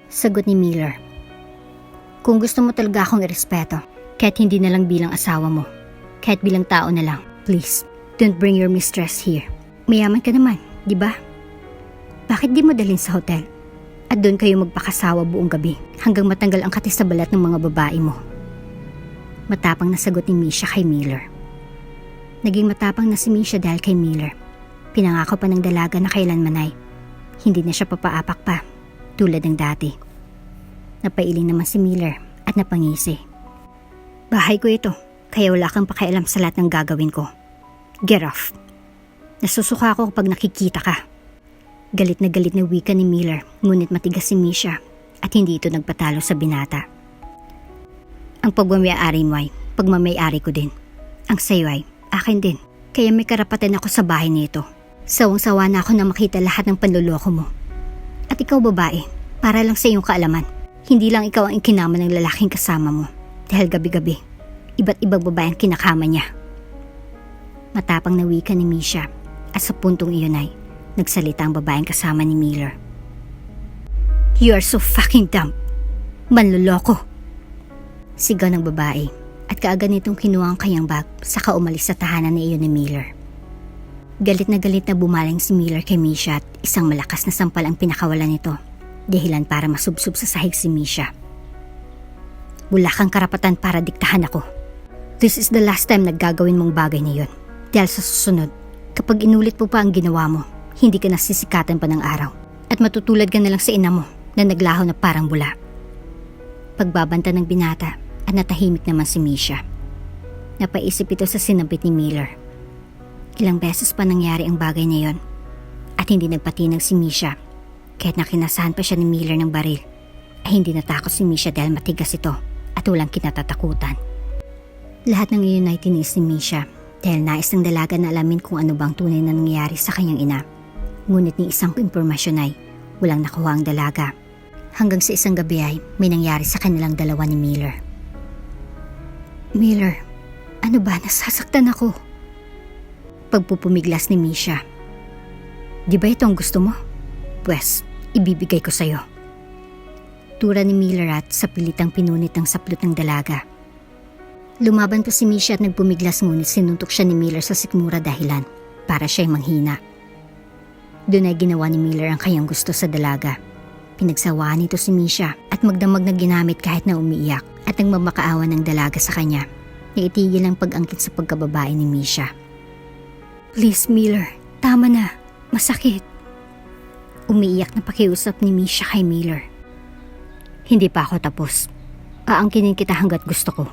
Sagot ni Miller. Kung gusto mo talaga akong irespeto, kahit hindi na lang bilang asawa mo, kahit bilang tao na lang, please, don't bring your mistress here. Mayaman ka naman, di ba? Bakit di mo dalhin sa hotel? At doon kayo magpakasawa buong gabi hanggang matanggal ang kati sa balat ng mga babae mo. Matapang na sagot ni Misha kay Miller. Naging matapang na si Misha dahil kay Miller. Pinangako pa ng dalaga na kailanman ay hindi na siya papaapak pa tulad ng dati. Napailing naman si Miller at napangisi. Bahay ko ito, kaya wala kang pakialam sa lahat ng gagawin ko. Get off. Nasusuka ako kapag nakikita ka. Galit na wika ni Miller, ngunit matigas si Misha at hindi ito nagpatalo sa binata. Ang pagmamayari mo ay pagmamayari ko din. Ang sayo ay akin din, kaya may karapatan ako sa bahay nito. Sawang-sawa na ako na makita lahat ng panluloko mo. At ikaw babae, para lang sa iyong kaalaman, hindi lang ikaw ang ikinama ng lalaking kasama mo. Dahil gabi-gabi, iba't ibang babae ang kinakama niya. Matapang na wika ni Misha at sa puntong iyon ay nagsalita ang babaeng kasama ni Miller. You are so fucking dumb. Manluloko. Sigaw ng babae at kaagad nitong kinuha ang kanyang bag saka umalis sa tahanan na iyon ni Miller. Galit na bumaling si Miller kay Misha at isang malakas na sampal ang pinakawalan nito, dahilan para masubsob sa sahig si Misha. Wala kang karapatan para diktahan ako. This is the last time na gagawin mong bagay na yun. Dahil sa susunod, kapag inulit mo pa ang ginawa mo, hindi ka nasisikatan pa ng araw. At matutulad ka na lang sa ina mo na naglaho na parang bula. Pagbabanta ng binata at natahimik naman si Misha. Napaisip ito sa sinabit ni Miller. Ilang beses pa nangyari ang bagay na yon at hindi nagpatinag si Misha. Kahit nakinasahan pa siya ni Miller ng baril, ay hindi natakot si Misha dahil matigas ito at walang kinatatakutan. Lahat ng iyon ay tinis ni Misha dahil nais ng dalaga na alamin kung ano bang tunay na nangyari sa kanyang ina. Ngunit ni isang impormasyon ay walang nakuha ang dalaga. Hanggang sa isang gabi ay may nangyari sa kanilang dalawa ni Miller. Miller, ano ba? Nasasaktan ako. Pagpupumiglas ni Misha. Di ba ito ang gusto mo? Pwes, ibibigay ko sa'yo. Tura ni Miller at sa pilitang pinunit ang saplot ng dalaga. Lumaban pa si Misha at nagpumiglas ngunit sinuntok siya ni Miller sa sikmura dahilan para siya'y manghina. Doon ay ginawa ni Miller ang kanyang gusto sa dalaga. Pinagsawaan nito si Misha at magdamag na ginamit kahit na umiiyak at nagmamakaawa ng dalaga sa kanya na itigil ang pag-angkit sa pagkababae ni Misha. Please Miller, tama na. Masakit. Umiiyak na pakiusap ni Misha kay Miller. Hindi pa ako tapos. Aangkinin kita hanggat gusto ko.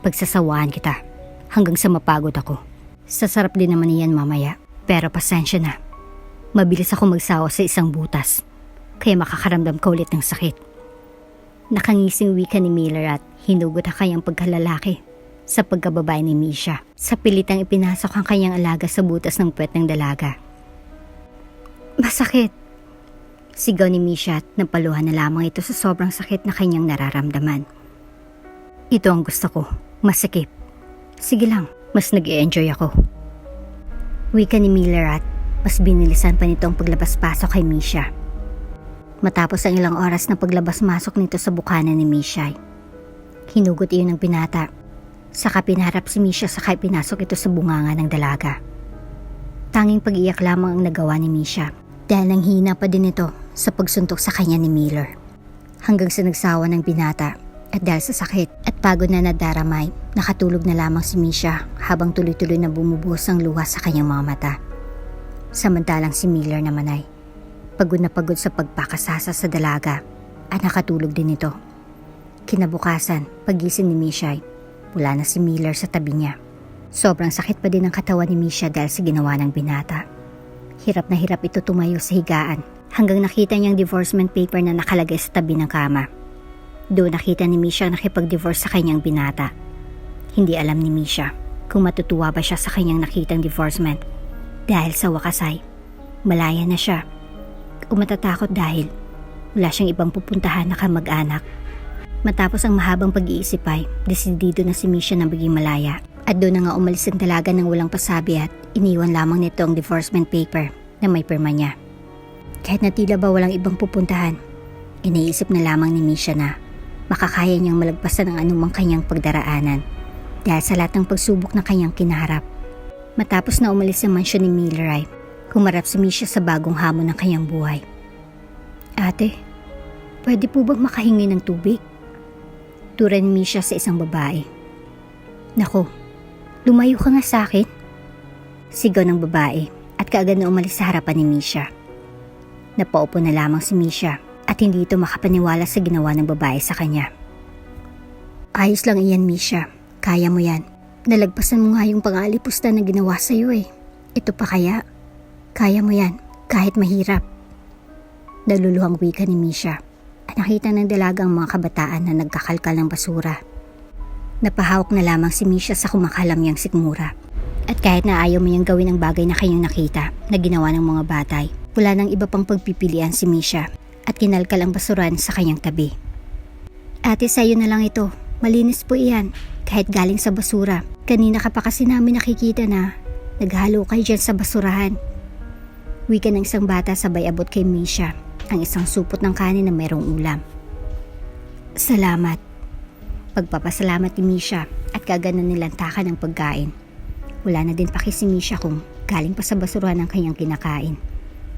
Pagsasawaan kita hanggang sa mapagod ako. Sasarap din naman iyan mamaya. Pero pasensya na. Mabilis ako magsawa sa isang butas. Kaya makakaramdam ka ulit ng sakit. Nakangising wika ni Miller at hinugot ang kanyang pagkalalaki sa pagkababae ni Misha. Sa pilitang ipinasok ang kanyang alaga sa butas ng puwet ng dalaga. Masakit. Sigaw ni Misha at napaluhan na lamang ito sa sobrang sakit na kanyang nararamdaman. Ito ang gusto ko. Masikip. Sige lang, mas nag-i-enjoy ako. Wika ni Miller at mas binilisan pa nito ang paglabas-pasok kay Misha. Matapos ang ilang oras na paglabas-masok nito sa bukana ni Misha, hinugot iyon ng binata. Saka pinarap si Misha saka pinasok ito sa bunganga ng dalaga. Tanging pag-iyak lamang ang nagawa ni Misha dahil nanghina pa din ito sa pagsuntok sa kanya ni Miller. Hanggang sa nagsawa ng binata at dahil sa sakit at pagod na nadaramay, nakatulog na lamang si Misha habang tuloy-tuloy na bumubuhos ang luha sa kanyang mga mata. Samantalang si Miller naman ay pagod na pagod sa pagpakasasa sa dalaga at nakatulog din ito. Kinabukasan, pagising ni Misha ay wala na si Miller sa tabi niya. Sobrang sakit pa din ang katawan ni Misha dahil sa ginawa ng binata. Hirap na hirap ito tumayo sa higaan hanggang nakita niyang divorcement paper na nakalagay sa tabi ng kama. Doon nakita ni Misha nakipag-divorce sa kanyang binata. Hindi alam ni Misha kung matutuwa ba siya sa kanyang nakitang divorcement dahil sa wakas ay malaya na siya. O matatakot dahil wala siyang ibang pupuntahan na kamag-anak. Matapos ang mahabang pag-iisip ay desidido na si Misha na maging malaya at doon na nga umalis ang dalaga ng walang pasabi at iniwan lamang nito ang divorcement paper na may pirma niya. Kahit na tila ba walang ibang pupuntahan, iniisip na lamang ni Misha na makakaya niyang malagpasan ang anumang kanyang pagdaraanan dahil sa lahat ng pagsubok na kanyang kinaharap. Matapos na umalis ang mansyon ni Miller ay humarap si Misha sa bagong hamon ng kanyang buhay. Ate, pwede po bang makahingi ng tubig? Tura ni Misha sa isang babae. Naku, lumayo ka nga sa akin. Sigaw ng babae at kaagad na umalis sa harapan ni Misha. Napaupo na lamang si Misha at hindi ito makapaniwala sa ginawa ng babae sa kanya. Ayos lang iyan, Misha. Kaya mo yan. Nalagpasan mo nga yung pang-aalipusta na ginawa sa'yo eh. Ito pa kaya? Kaya mo yan, kahit mahirap. Naluluhang wika ni Misha at nakita ng dalagang mga kabataan na nagkakalkal ng basura. Napahawak na lamang si Misha sa kumakalam niyang sikmura. At kahit na ayaw mo niyang gawin ang bagay na kanyang nakita na ginawa ng mga batay, wala nang iba pang pagpipilian si Misha at kinalkal ang basuran sa kanyang tabi. Ate, sa'yo na lang ito. Malinis po iyan. Kahit galing sa basura. Kanina ka pa kasi namin nakikita na naghalo kayo dyan sa basurahan. Wika ng isang bata sabay abot kay Misha ang isang supot ng kanin na mayroong ulam. Salamat. Pagpapasalamat ni Misha at kaagad na nilantakan ng pagkain. Wala na din paki si Misha kung galing pa sa basurahan ang kanyang kinakain.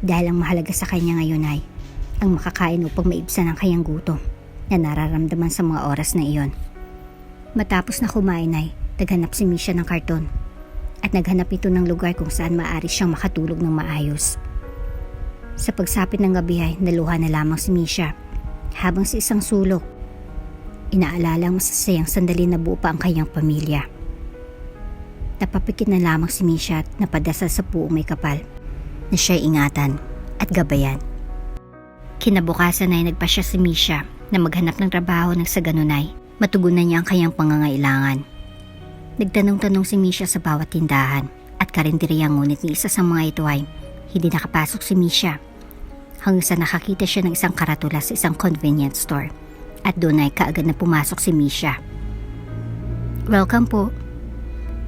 Dahil ang mahalaga sa kanya ngayon ay ang makakain upang maibsan ang kanyang gutom na nararamdaman sa mga oras na iyon. Matapos na kumain ay naghanap si Misha ng karton at naghanap ito ng lugar kung saan maaari siyang makatulog ng maayos. Sa pagsapit ng gabi ay naluha na lamang si Misha habang sa isang sulok inaalala ang masasayang sandali na buo pa ang kanyang pamilya. Napapikit na lamang si Misha at napadasal sa puong may kapal na siya'y ingatan at gabayan. Kinabukasan ay nagpasya si Misha na maghanap ng trabaho nang sa ganun ay matugunan niya ang kanyang pangangailangan. Nagtanong-tanong si Misha sa bawat tindahan at karinderya, ngunit ni isa sa mga ito ay hindi nakapasok si Misha hanggang sa nakakita siya ng isang karatula sa isang convenience store at doon ay kaagad na pumasok si Misha. Welcome po.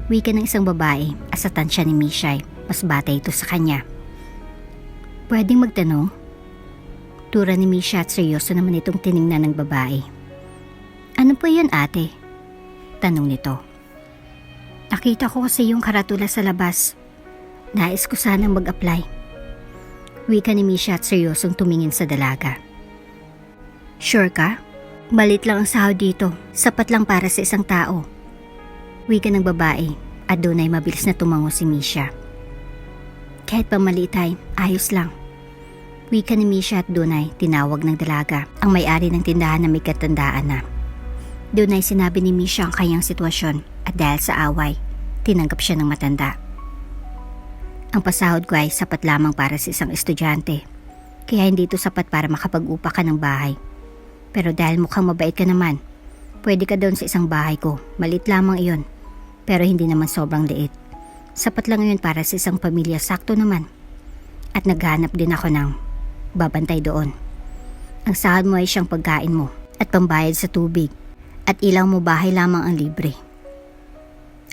Wika ng isang babae at sa tansya ni Misha ay mas bata ito sa kanya. Pwedeng magtanong? Tura ni Misha at seryoso naman itong tiningnan ng babae. Ano po yan, ate? Tanong nito. Nakita ko kasi yung karatula sa labas. Nais ko sanang mag-apply. Wika ni Misha at seryosong tumingin sa dalaga. Sure ka? Malit lang ang sahod dito. Sapat lang para sa isang tao. Wika ng babae at doon ay mabilis na tumango si Misha. Kahit pa maliit ay ayos lang. Wika ni Misha at doon ay tinawag ng dalaga ang may-ari ng tindahan na may katandaan na. Doon ay sinabi ni Misha ang kanyang sitwasyon at dahil sa away, tinanggap siya ng matanda. Ang pasahod ko ay sapat lamang para sa isang estudyante, kaya hindi ito sapat para makapag-upa ka ng bahay. Pero dahil mukhang mabait ka naman, pwede ka doon sa isang bahay ko. Maliit lamang iyon, pero hindi naman sobrang liit. Sapat lang iyon para sa isang pamilya, sakto naman. At naghanap din ako ng babantay doon. Ang sahod mo ay siyang pagkain mo at pambayad sa tubig at ilaw mo, bahay lamang ang libre.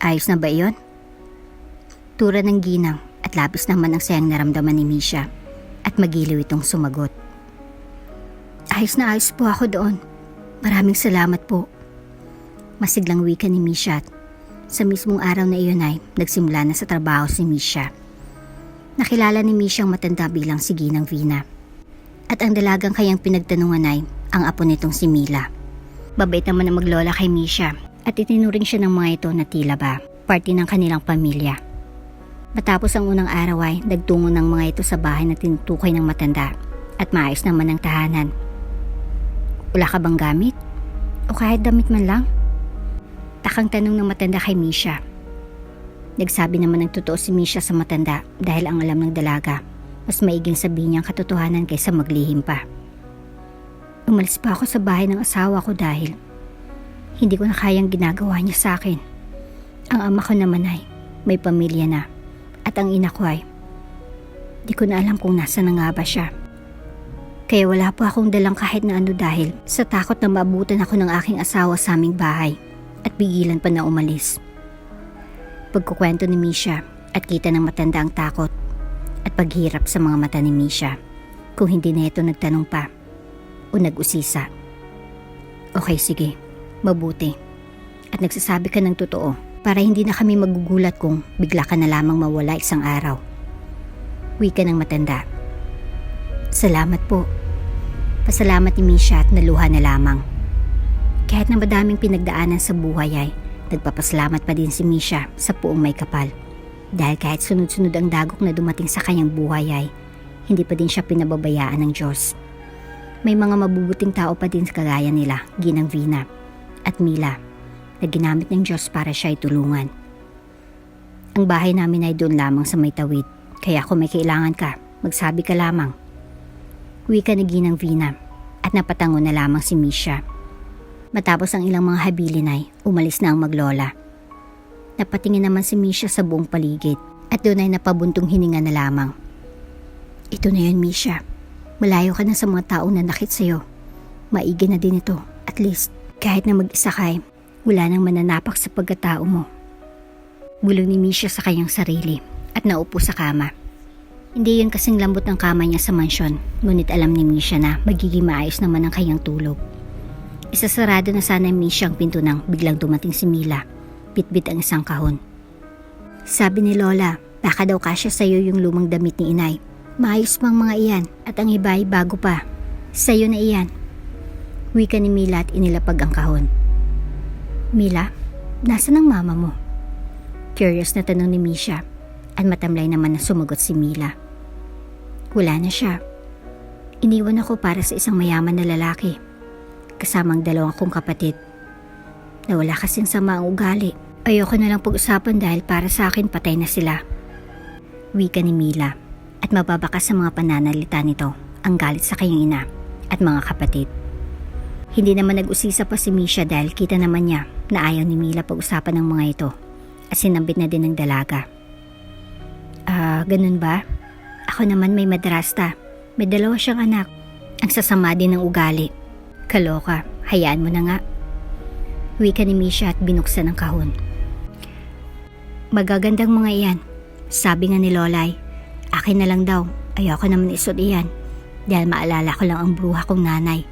Ayos na ba iyon? Tura ng ginang at labis naman ang sayang naramdaman ni Misha at magiliw itong sumagot. Ayos na ayos po ako doon. Maraming salamat po. Masiglang wika ni Misha at sa mismong araw na iyon ay nagsimula na sa trabaho si Misha. Nakilala ni Misha ang matanda bilang si Ginang Vina. At ang dalagang kayang pinagtanungan ay ang apo nitong si Mila. Babait naman ang maglola kay Misha at itinuring siya ng mga ito na tila ba parte ng kanilang pamilya. Matapos ang unang araw ay nagtungo ng mga ito sa bahay na tinutukoy ng matanda at maayos naman ang tahanan. Wala ka bang gamit? O kahit damit man lang? Takang tanong ng matanda kay Misha. Nagsabi naman ng totoo si Misha sa matanda dahil ang alam ng dalaga, mas maiging sabihin niya ang katotohanan kaysa maglihim pa. Umalis pa ako sa bahay ng asawa ko dahil hindi ko na kayang ginagawa niya sa akin. Ang ama ko naman ay may pamilya na at ang ina ko ay di ko na alam kung nasa na nga ba siya. Kaya wala po akong dalang kahit na ano dahil sa takot na maabutan ako ng aking asawa sa aming bahay at pigilan pa na umalis. Pagkukwento ni Misha at kita ng matanda ang takot at paghirap sa mga mata ni Misha kung hindi na ito nagtanong pa o nag-usisa. Okay, sige, mabuti. At nagsasabi ka ng totoo para hindi na kami magugulat kung bigla ka na lamang mawala isang araw. Wika ng matanda. Salamat po. Pasalamat ni Misha at naluha na lamang. Kahit na madaming pinagdaanan sa buhay ay Nagpapasalamat pa din si Misha sa puong may kapal. Dahil kahit sunod-sunod ang dagok na dumating sa kanyang buhay ay hindi pa din siya pinababayaan ng Diyos. May mga mabubuting tao pa din kagaya nila, Ginang Vina at Mila, na ginamit ng Diyos para siya ay tulungan. Ang bahay namin ay doon lamang sa may tawid, kaya kung may kailangan ka, magsabi ka lamang. Wika ni Ginang Vina at napatango na lamang si Misha. Matapos ang ilang mga habilin ay umalis na ang maglola. Napatingin naman si Misha sa buong paligid at doon ay napabuntong hininga na lamang. Ito na yun, Misha. Malayo ka na sa mga taong nanakit sa'yo. Maigi na din ito. At least, kahit na mag-isa ka, wala nang mananapak sa pagkatao mo. Bulong ni Misha sa kanyang sarili at naupo sa kama. Hindi yun kasing lambot ng kama niya sa mansyon, ngunit alam ni Misha na magiging maayos naman ang kanyang tulog. Isasarado na sana ni Misha ang pinto nang biglang dumating si Mila. Bitbit ang isang kahon. Sabi ni Lola, baka daw kasya sa'yo yung lumang damit ni inay. Maayos pang mga iyan at ang iba ay bago pa. Sa'yo na iyan. Wika ni Mila at inilapag ang kahon. Mila, nasaan ang mama mo? Curious na tanong ni Misha at matamlay naman na sumagot si Mila. Wala na siya. Iniwan ako para sa isang mayaman na lalaki. Kasamang dalawang kong kapatid. Nawala kasing sama ang ugali. Ayoko na lang pag-usapan dahil para sa akin patay na sila. Wika ni Mila at mababakas sa mga pananalita nito ang galit sa kanyang ina at mga kapatid. Hindi naman nag-usisa pa si Misha dahil kita naman niya na ayaw ni Mila pag-usapan ng mga ito at sinambit na din ng dalaga. Ganun ba? Ako naman may madrasta. May dalawa siyang anak. Ang sasama din ng ugali. Kaloka, hayaan mo na nga. Wika ni Misha at binuksan ang kahon. Magagandang mga iyan. Sabi nga ni Lolay, akin na lang daw. Ayoko naman isuot iyan. Dahil maalala ko lang ang bruha kong nanay.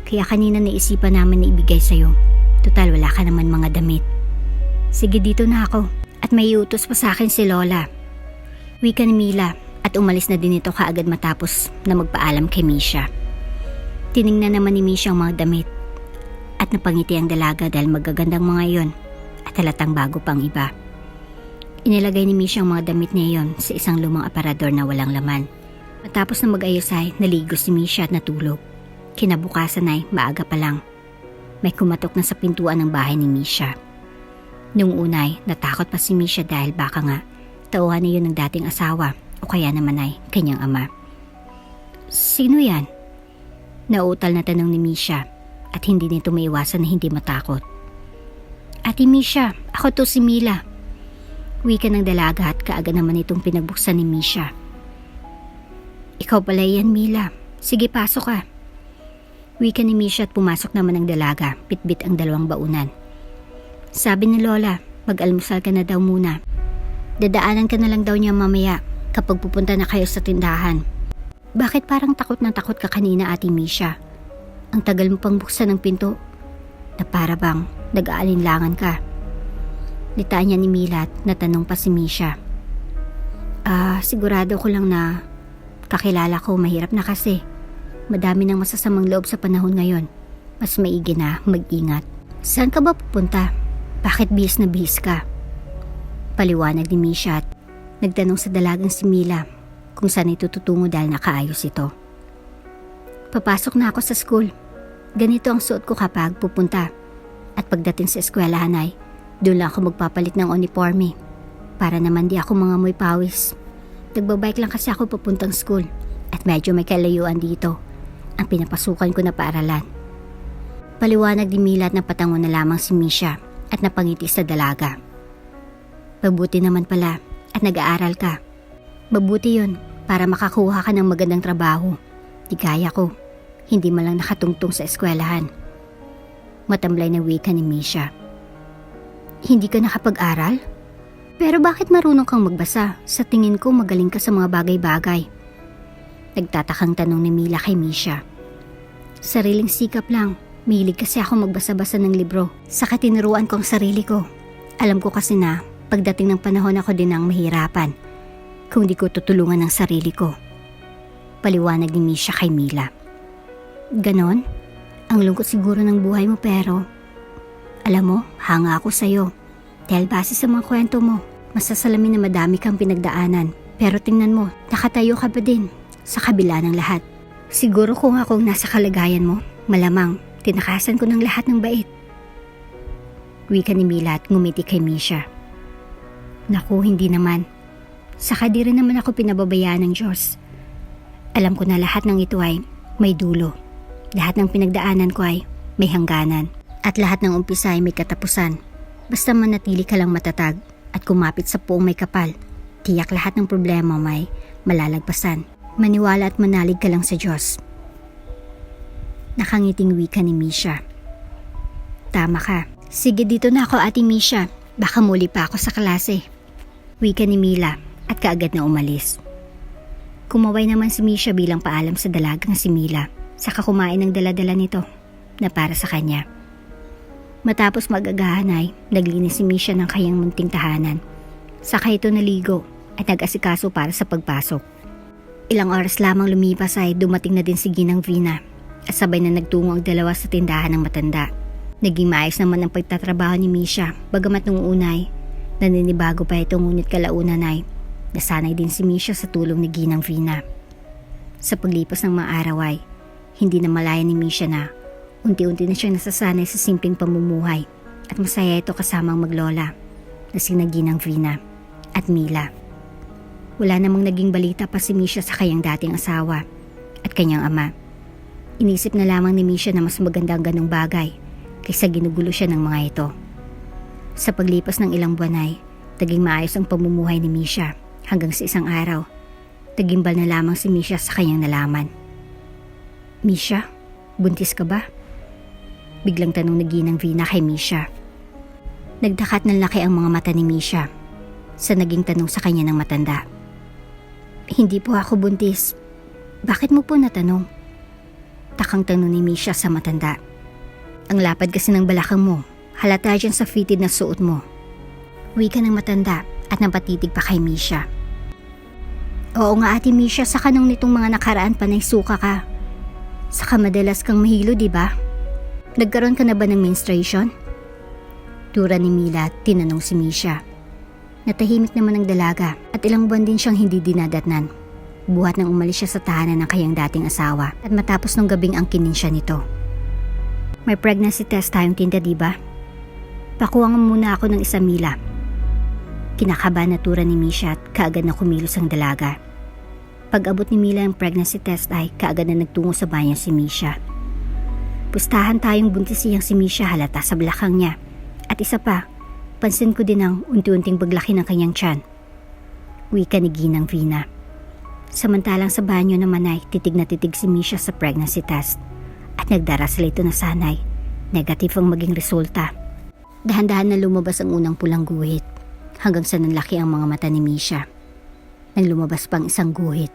Kaya kanina naisipan namin na ibigay sa'yo. Total wala ka naman mga damit. Sige dito na ako. At may iutos pa sa akin si Lola. Wika ni Mila at umalis na din ito kaagad matapos na magpaalam kay Misha. Tiningnan naman ni Misha ang mga damit. At napangiti ang dalaga dahil magagandang mga iyon at halatang bago pang iba. Inilagay ni Misha ang mga damit niya iyon sa isang lumang aparador na walang laman. Matapos na mag-ayos ay naligo si Misha at natulog. Kinabukasan ay maaga pa lang. May kumatok na sa pintuan ng bahay ni Misha. Nung unay, natakot pa si Misha dahil baka nga tauhan na yun ng dating asawa o kaya naman ay kanyang ama. Sino yan? Nauutal na tanong ni Misha at hindi nito maiwasan na hindi matakot. Ate Misha, ako to si Mila. Wika ng dalaga at kaagad naman itong pinagbuksan ni Misha. Ikaw pala yan, Mila. Sige, pasok ka. Wika ni Misha at pumasok naman ang dalaga, bitbit ang dalawang baunan. Sabi ni Lola, mag-almusal ka na daw muna. Dadaanan ka na lang daw niya mamaya kapag pupunta na kayo sa tindahan. Bakit parang takot na takot ka kanina, Ate Misha? Ang tagal mo pang buksan ng pinto na para bang nag-aalinlangan ka. Litaan niya ni Mila at natanong pa si Misha. Sigurado ko lang na kakilala ko, mahirap na kasi. Madami ng masasamang loob sa panahon ngayon. Mas maigi na mag-ingat. Saan ka ba pupunta? Bakit bihis na bihis ka? Paliwanag ni Misha at nagtanong sa dalagang si Mila kung saan ito tutungo dahil nakaayos ito. Papasok na ako sa school. Ganito ang suot ko kapag pupunta. At pagdating sa eskwelahan ay doon lang ako magpapalit ng uniforme para naman di ako mangamoy pawis. Nagbabike lang kasi ako papuntang school at medyo may kalayuan dito ang pinapasukan ko na paaralan. Paliwanag ni Mila at napatango na lamang si Misha at napangiti sa dalaga. Mabuti naman pala at nag-aaral ka. Mabuti yun para makakuha ka ng magandang trabaho. Di gaya ko, hindi man lang nakatungtong sa eskwelahan. Matamlay na wika ni Misha. Hindi ka nakapag-aral? Pero bakit marunong kang magbasa? Sa tingin ko magaling ka sa mga bagay-bagay. Nagtatakang tanong ni Mila kay Misha. Sariling sikap lang. Milig kasi ako magbasa-basa ng libro. Saka tinuruan ko ang sarili ko. Alam ko kasi na pagdating ng panahon ako din ang mahirapan kung di ko tutulungan ang sarili ko. Paliwanag ni Misha kay Mila. Ganon? Ang lungkot siguro ng buhay mo pero alam mo, hanga ako sa'yo. Dahil base sa mga kwento mo, masasalamin na madami kang pinagdaanan. Pero tingnan mo, nakatayo ka pa din sa kabila ng lahat. Siguro kung ako nasa kalagayan mo, malamang tinakasan ko ng lahat ng bait. Wika ni Mila at ngumiti kay Misha. Naku, hindi naman. Saka di rin naman ako pinababayaan ng Diyos. Alam ko na lahat ng ito ay may dulo. Lahat ng pinagdaanan ko ay may hangganan. At lahat ng umpisa ay may katapusan. Basta manatili ka lang matatag at kumapit sa puong may kapal, tiyak lahat ng problema may malalagpasan. Maniwala at manalig ka lang sa Diyos. Nakangiting wika ni Misha. Tama ka. Sige, dito na ako, Ate Misha. Baka muli pa ako sa klase. Wika ni Mila at kaagad na umalis. Kumaway naman si Misha bilang paalam sa dalagang si Mila. Saka kumain ng dala-dala nito na para sa kanya. Matapos mag-agahan ay naglinis si Misha ng kanyang munting tahanan. Saka ito naligo at nag-asikaso para sa pagpasok. Ilang oras lamang lumipas ay dumating na din si Ginang Vina at sabay na nagtungo ang dalawa sa tindahan ng matanda. Naging maayos naman ang pagtatrabaho ni Misha, bagamat nung unay naninibago pa ito, ngunit kalaunan ay nasanay din si Misha sa tulong ni Ginang Vina. Sa paglipas ng mga araw ay hindi na malaya ni Misha na unti-unti na siyang nasasanay sa simpleng pamumuhay at masaya ito kasamang maglola na sina Ginang Vina at Mila. Wala namang naging balita pa si Misha sa kanyang dating asawa at kanyang ama. Inisip na lamang ni Misha na mas maganda ang ganong bagay kaysa ginugulo siya ng mga ito. Sa paglipas ng ilang buwan ay naging maayos ang pamumuhay ni Misha hanggang sa isang araw, nagimbal na lamang si Misha sa kanyang nalaman. Misha, buntis ka ba? Biglang tanong ni Ginang Vina kay Misha. Nagdakat ng laki ang mga mata ni Misha sa naging tanong sa kanya ng matanda. Hindi po ako buntis. Bakit mo po natanong? Takang tanong ni Misha sa matanda. Ang lapad kasi ng balakang mo, halata dyan sa fitted na suot mo. Wika ng matanda at napatitig pa kay Misha. Oo nga, Ate Misha, sa kanong nitong mga nakaraan pa naisuka ka. Saka madalas kang mahilo, di ba? Nagkaroon ka na ba ng menstruation? Tura ni Mila, tinanong si Misha. Natahimik naman ang dalaga at ilang buwan din siyang hindi dinadatnan. Buhat nang umalis siya sa tahanan ng kanyang dating asawa at matapos nung gabing angkinin siya nito. May pregnancy test tayong tinda, di ba? Pakuha nga muna ako ng 1 Mila. Kinakabahan na tura ni Misha at kaagad na kumilos ang dalaga. Pag abot ni Mila ang pregnancy test ay kaagad na nagtungo sa banyo si Misha. Pustahan tayong buntis siyang si Misha, halata sa balakang niya. At isa pa, pansin ko din ang unti-unting paglaki ng kanyang tiyan. Wika ni Ginang Vina. Samantalang sa banyo naman ay titig na titig si Misha sa pregnancy test. At nagdarasal ito na sanay negative ang maging resulta. Dahan-dahan na lumabas ang unang pulang guhit hanggang sa nanlaki ang mga mata ni Misha. Nang lumabas pang isang guhit.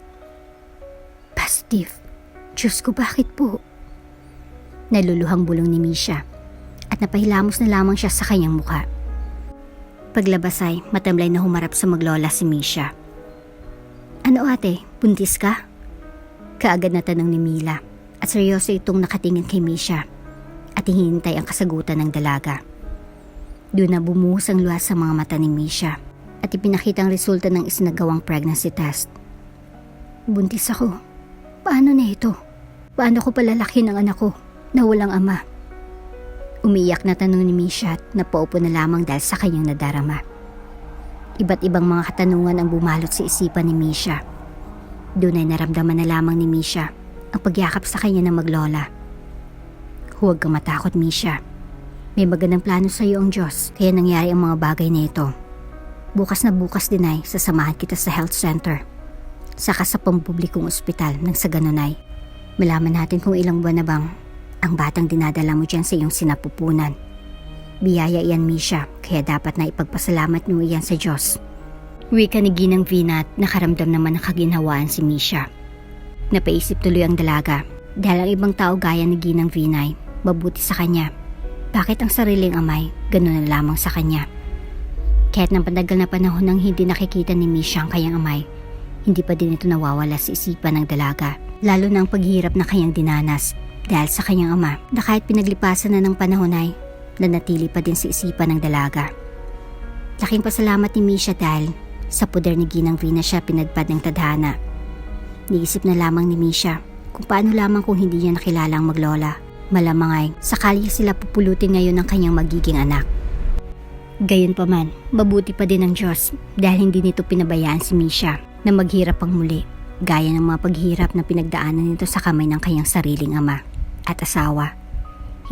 Positive. Diyos ko, bakit po? Naluluhang bulong ni Misha at napahilamos na lamang siya sa kanyang mukha. Paglabas ay matamlay na humarap sa maglola si Misha. Ano ate, buntis ka? Kaagad na tanong ni Mila at seryoso itong nakatingin kay Misha at hinihintay ang kasagutan ng dalaga. Doon na bumuhos ang luha sa mga mata ni Misha at ipinakita ang resulta ng isinagawang pregnancy test. Buntis ako. Paano na ito? Paano ko palalaki ng anak ko na walang ama? Umiiyak na tanong ni Misha at napaupo na lamang dahil sa kanyang nadarama. Iba't ibang mga katanungan ang bumalot sa isipan ni Misha. Doon ay naramdaman na lamang ni Misha ang pagyakap sa kanya ng maglola. Huwag kang matakot, Misha. May magandang plano sa iyo ang Diyos kaya nangyari ang mga bagay na ito. Bukas na bukas din ay sasamahan kita sa health center. Saka sa pampublikong ospital nang sa ganun ay malaman natin kung ilang buwan na bang ang batang dinadala mo dyan sa iyong sinapupunan. Biyaya iyan, Misha, kaya dapat na ipagpasalamat mo iyan sa Diyos. Wika ni Ginang Vina at nakaramdam naman ng kaginhawaan si Misha. Napaisip tuloy ang dalaga dahil ang ibang tao gaya ni Ginang Vina ay mabuti sa kanya. Bakit ang sariling amay ganun na lamang sa kanya? Kahit ng patagal na panahon nang hindi nakikita ni Misha ang kanyang amay, hindi pa din ito nawawala sa isipan ng dalaga, lalo na ang paghihirap na kanyang dinanas dahil sa kanyang ama na kahit pinaglipasan na ng panahon ay nanatili pa din sa isipan ng dalaga. Laking pasalamat ni Misha dahil sa poder ni Ginang Vina siya pinadpad ng tadhana. Niisip na lamang ni Misha kung paano lamang kung hindi niya nakilalang maglola. Malamang ay sakali sila pupulutin ngayon ng kanyang magiging anak. Gayunpaman, mabuti pa din ang Diyos dahil hindi nito pinabayaan si Misha na maghirap pang muli, gaya ng mga paghirap na pinagdaanan nito sa kamay ng kanyang sariling ama at asawa.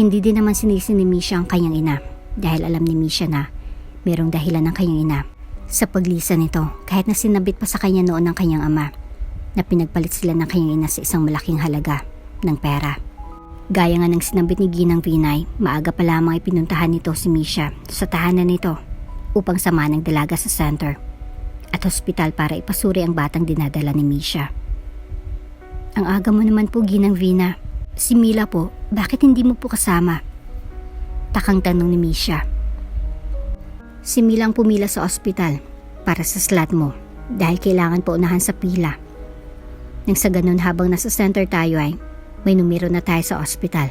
Hindi din naman sinisi ni Misha ang kanyang ina dahil alam ni Misha na merong dahilan ng kanyang ina sa paglisan nito kahit na sinabit pa sa kanya noon ng kanyang ama na pinagpalit sila ng kanyang ina sa isang malaking halaga ng pera. Gaya nga ng sinabit ni Ginang Vinay, maaga pa lamang ipinuntahan nito si Misha sa tahanan nito upang samahan ng dalaga sa center at hospital para ipasuri ang batang dinadala ni Misha. Ang aga mo naman po, Ginang Vina. Si Mila po, bakit hindi mo po kasama? Takang tanong ni Misha. Si Mila ang pumila sa ospital para sa slot mo dahil kailangan po unahan sa pila. Nang sa ganun habang nasa center tayo ay may numero na tayo sa ospital.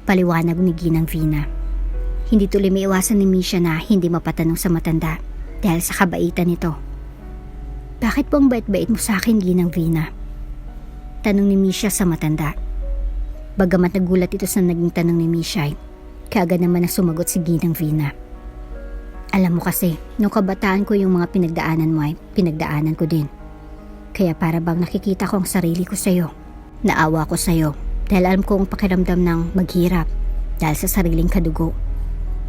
Paliwanag ni Ginang Vina. Hindi tuloy may iwasan ni Misha na hindi mapatanong sa matanda dahil sa kabaitan nito. Bakit po ang bait-bait mo sa akin, Ginang Vina? Tanong ni Misha sa matanda. Bagamat nagulat ito sa naging tanong ni Misha ay kaagad naman na sumagot si Ginang Vina. Alam mo kasi, nung kabataan ko yung mga pinagdaanan mo ay pinagdaanan ko din. Kaya para bang nakikita ko ang sarili ko sa'yo. Naawa ko sa'yo dahil alam ko ang pakiramdam ng maghirap dahil sa sariling kadugo.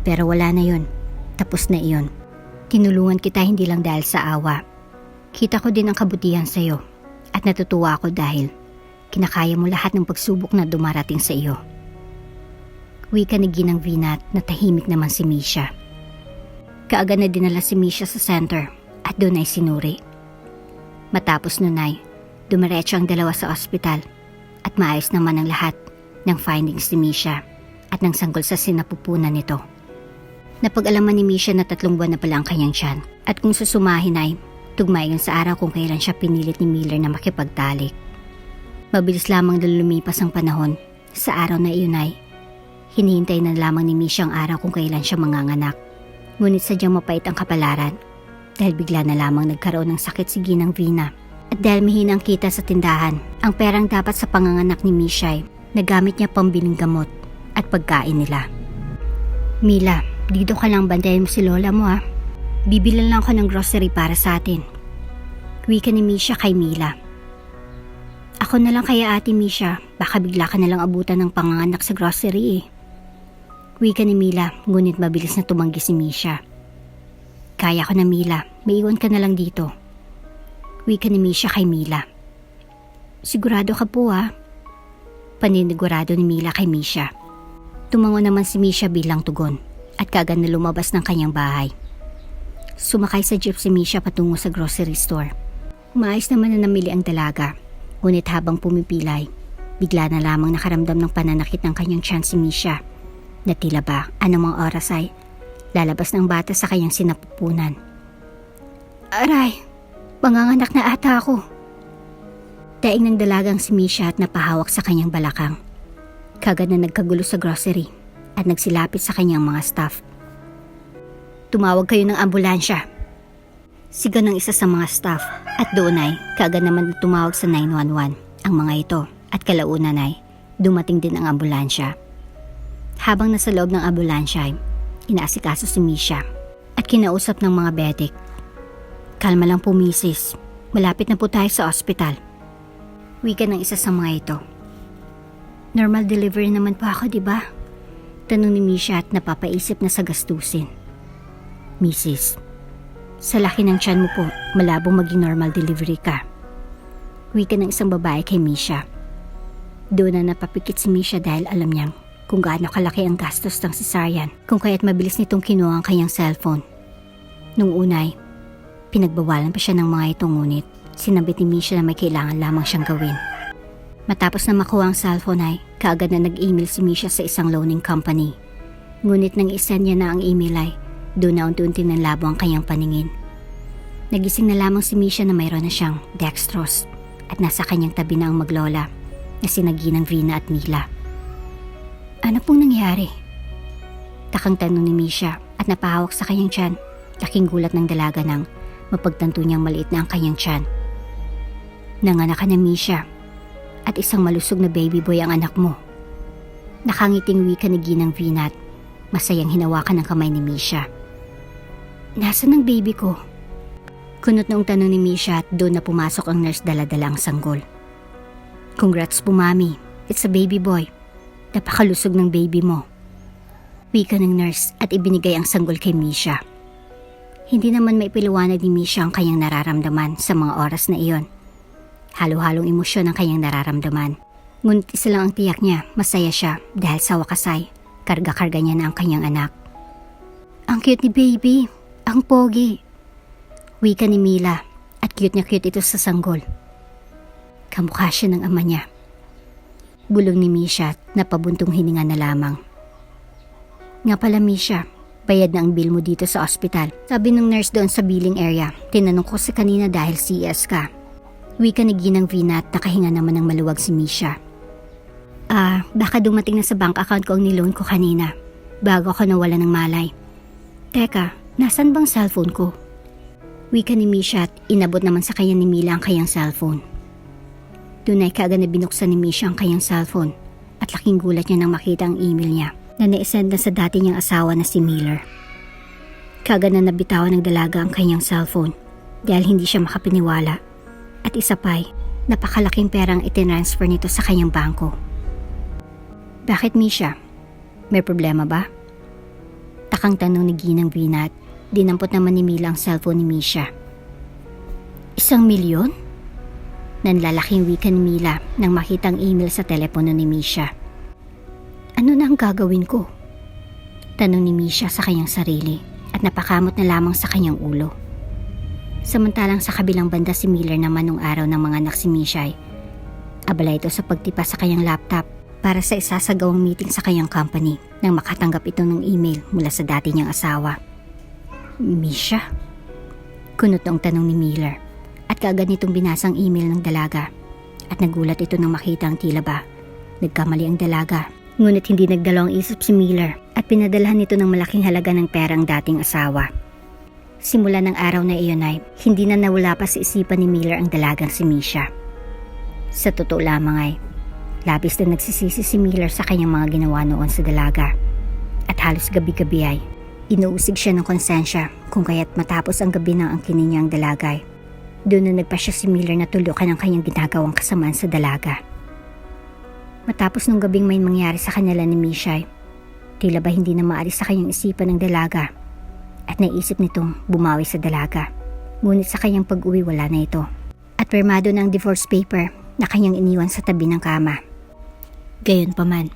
Pero wala na yon. Tapos na iyon. Tinulungan kita hindi lang dahil sa awa. Kita ko din ang kabutihan sa'yo at natutuwa ako dahil kinakaya mo lahat ng pagsubok na dumarating sa iyo. Wika ni Ginang Vina at natahimik naman si Misha. Kaagad na dinala si Misha sa center at doon ay sinuri. Matapos nun ay dumiretso ang dalawa sa ospital at maayos naman ang lahat ng findings ni Misha at ng sanggol sa sinapupunan nito. Napag-alaman ni Misha na 3 buwan na pala ang kanyang tiyan at kung susumahin ay tugma yun sa araw kung kailan siya pinilit ni Miller na makipagtalik. Mabilis lamang na lumipas ang panahon. Sa araw na iyon ay hinihintay na lamang ni Misha ang araw kung kailan siya manganganak. Ngunit sadyang mapait ang kapalaran dahil bigla na lamang nagkaroon ng sakit si Ginang Vina. At dahil mahinang kita sa tindahan, ang perang dapat sa panganganak ni Misha ay nagamit niya pambiling gamot at pagkain nila. Mila, dito ka lang, bantayan mo si lola mo ha. Bibilan lang ako ng grocery para sa atin. Wika ni Misha kay Mila. Ako na lang kaya ate Misha, baka bigla ka na lang abutan ng panganganak sa grocery eh. Wika ni Mila, ngunit mabilis na tumanggi si Misha. Kaya ko na Mila, maiwan ka na lang dito. Wika ni Misha kay Mila. Sigurado ka po ha? Paninigurado ni Mila kay Misha. Tumango naman si Misha bilang tugon at kaagad na lumabas ng kanyang bahay. Sumakay sa jeep si Misha patungo sa grocery store. Maayos naman na namili ang dalaga. Ngunit habang pumipilay, bigla na lamang nakaramdam ng pananakit ng kanyang tiyan si Misha. Na tila ba anumang oras ay lalabas ng bata sa kanyang sinapupunan. Aray! Manganganak na ata ako. Daing ng dalagang si Misha at napahawak sa kanyang balakang. Kagad na nagkagulo sa grocery at nagsilapit sa kanyang mga staff. Tumawag kayo ng ambulansya. Sigaw ng isa sa mga staff at doon ay kagad naman tumawag sa 911 ang mga ito at kalaunan ay dumating din ang ambulansya. Habang nasa loob ng ambulansya ay inaasikaso si Misha at kinausap ng mga medic. Kalma lang po, misis. Malapit na po tayo sa ospital. Wika ng isa sa mga ito. Normal delivery naman po ako, di ba? Tanong ni Misha at napapaisip na sa gastusin. Misis, sa laki ng tiyan mo po, malabong maging normal delivery ka. Wika ng isang babae kay Misha. Doon na napapikit si Misha dahil alam niyang kung gaano kalaki ang gastos ng cesarean kung kaya't mabilis nitong kinuha ang kanyang cellphone. Nung unay, pinagbawalan pa siya ng mga ito ngunit sinabit ni Misha na may kailangan lamang siyang gawin. Matapos na makuha ang cellphone ay kaagad na nag-email si Misha sa isang loaning company. Ngunit nang isend niya na ang email ay doon na unti-unti ng labo ang kanyang paningin. Nagising na lamang si Misha na mayroon na siyang dextrose at nasa kanyang tabi na ang maglola na sina Ginang Vina at Mila. Ano pong nangyari? Takang tanong ni Misha at napahawak sa kanyang tiyan Laking gulat ng dalaga nang mapagtanto niyang maliit na ang kanyang tiyan. Nanganak ka na, Misha, at isang malusog na baby boy ang anak mo. Nakangiting wika ni Ginang Vinat, masayang hinawakan ng kamay ni Misha. Nasaan ang baby ko? Kunot noong tanong ni Misha at doon na pumasok ang nurse dala-dala ang sanggol. Congrats po, Mami. It's a baby boy. Napakalusog ng baby mo. Wika ng nurse at ibinigay ang sanggol kay Misha. Hindi naman maipaliwanag ni Misha ang kanyang nararamdaman sa mga oras na iyon. Halo-halong emosyon ang kanyang nararamdaman. Ngunit isa lang ang tiyak niya, masaya siya dahil sa wakas ay karga-karga niya na ang kanyang anak. Ang cute ni baby, ang pogi. Wika ni Mila at cute na cute ito sa sanggol. Kamukha siya ng ama niya. Bulong ni Misha at napabuntong hininga na lamang. Nga pala, Misha, bayad na ang bill mo dito sa ospital. Sabi ng nurse doon sa billing area. Tinanong ko sa kanina dahil CS ka. Wika ni Ginang Vinat, nakahinga naman ng maluwag si Misha. Baka dumating na sa bank account ko ang niloan ko kanina bago ako nawala ng malay. Teka, nasan bang cellphone ko? Wika ni Misha at inabot naman sa kanya ni Mila ang kanyang cellphone. Tunay kaagad na binuksan ni Misha ang kanyang cellphone at laking gulat niya nang makita ang email niya na naisend na sa dati niyang asawa na si Miller. Kaagad na nabitawan ng dalaga ang kanyang cellphone dahil hindi siya makapiniwala. At isa pa'y napakalaking perang itinransfer nito sa kanyang bangko. Bakit, Misha? May problema ba? Takang tanong ni Ginang Vinat. Dinampot naman ni Mila ang cellphone ni Misha. 1,000,000? Nanlalaking wika ni Mila nang makita ang email sa telepono ni Misha. Ano na ang gagawin ko? Tanong ni Misha sa kanyang sarili at napakamot na lamang sa kanyang ulo. Samantalang sa kabilang banda si Miller naman nung araw ng mga anak si Misha ay abala ito sa pagtipa sa kanyang laptop para sa isasagawang meeting sa kanyang company nang makatanggap ito ng email mula sa dati niyang asawa. Misha? Kunot ang tanong ni Miller at kaagad nitong binasang email ng dalaga at nagulat ito nang makita ang tila ba nagkamali ang dalaga. Ngunit hindi nagdalawang isip si Miller at pinadalhan nito ng malaking halaga ng pera ang dating asawa. Simula ng araw na iyon ay hindi na nawala pa sa isipan ni Miller ang dalagang si Misha. Sa totoo lamang ay labis na nagsisisi si Miller sa kanyang mga ginawa noon sa dalaga at halos gabi-gabi ay inuusig siya ng konsensya kung kaya't matapos ang gabi ng angkinin niya ang dalaga ay doon na nagpasya si Miller na tulukan ang kanyang ginagawang kasamaan sa dalaga. Matapos nung gabing may mangyari sa kanila ni Misha ay tila ba hindi na maalis sa kanyang isipan ng dalaga at naisip nitong bumawi sa dalaga. Ngunit sa kanyang pag-uwi wala na ito at pirmado ng divorce paper na kanyang iniwan sa tabi ng kama. Gayunpaman,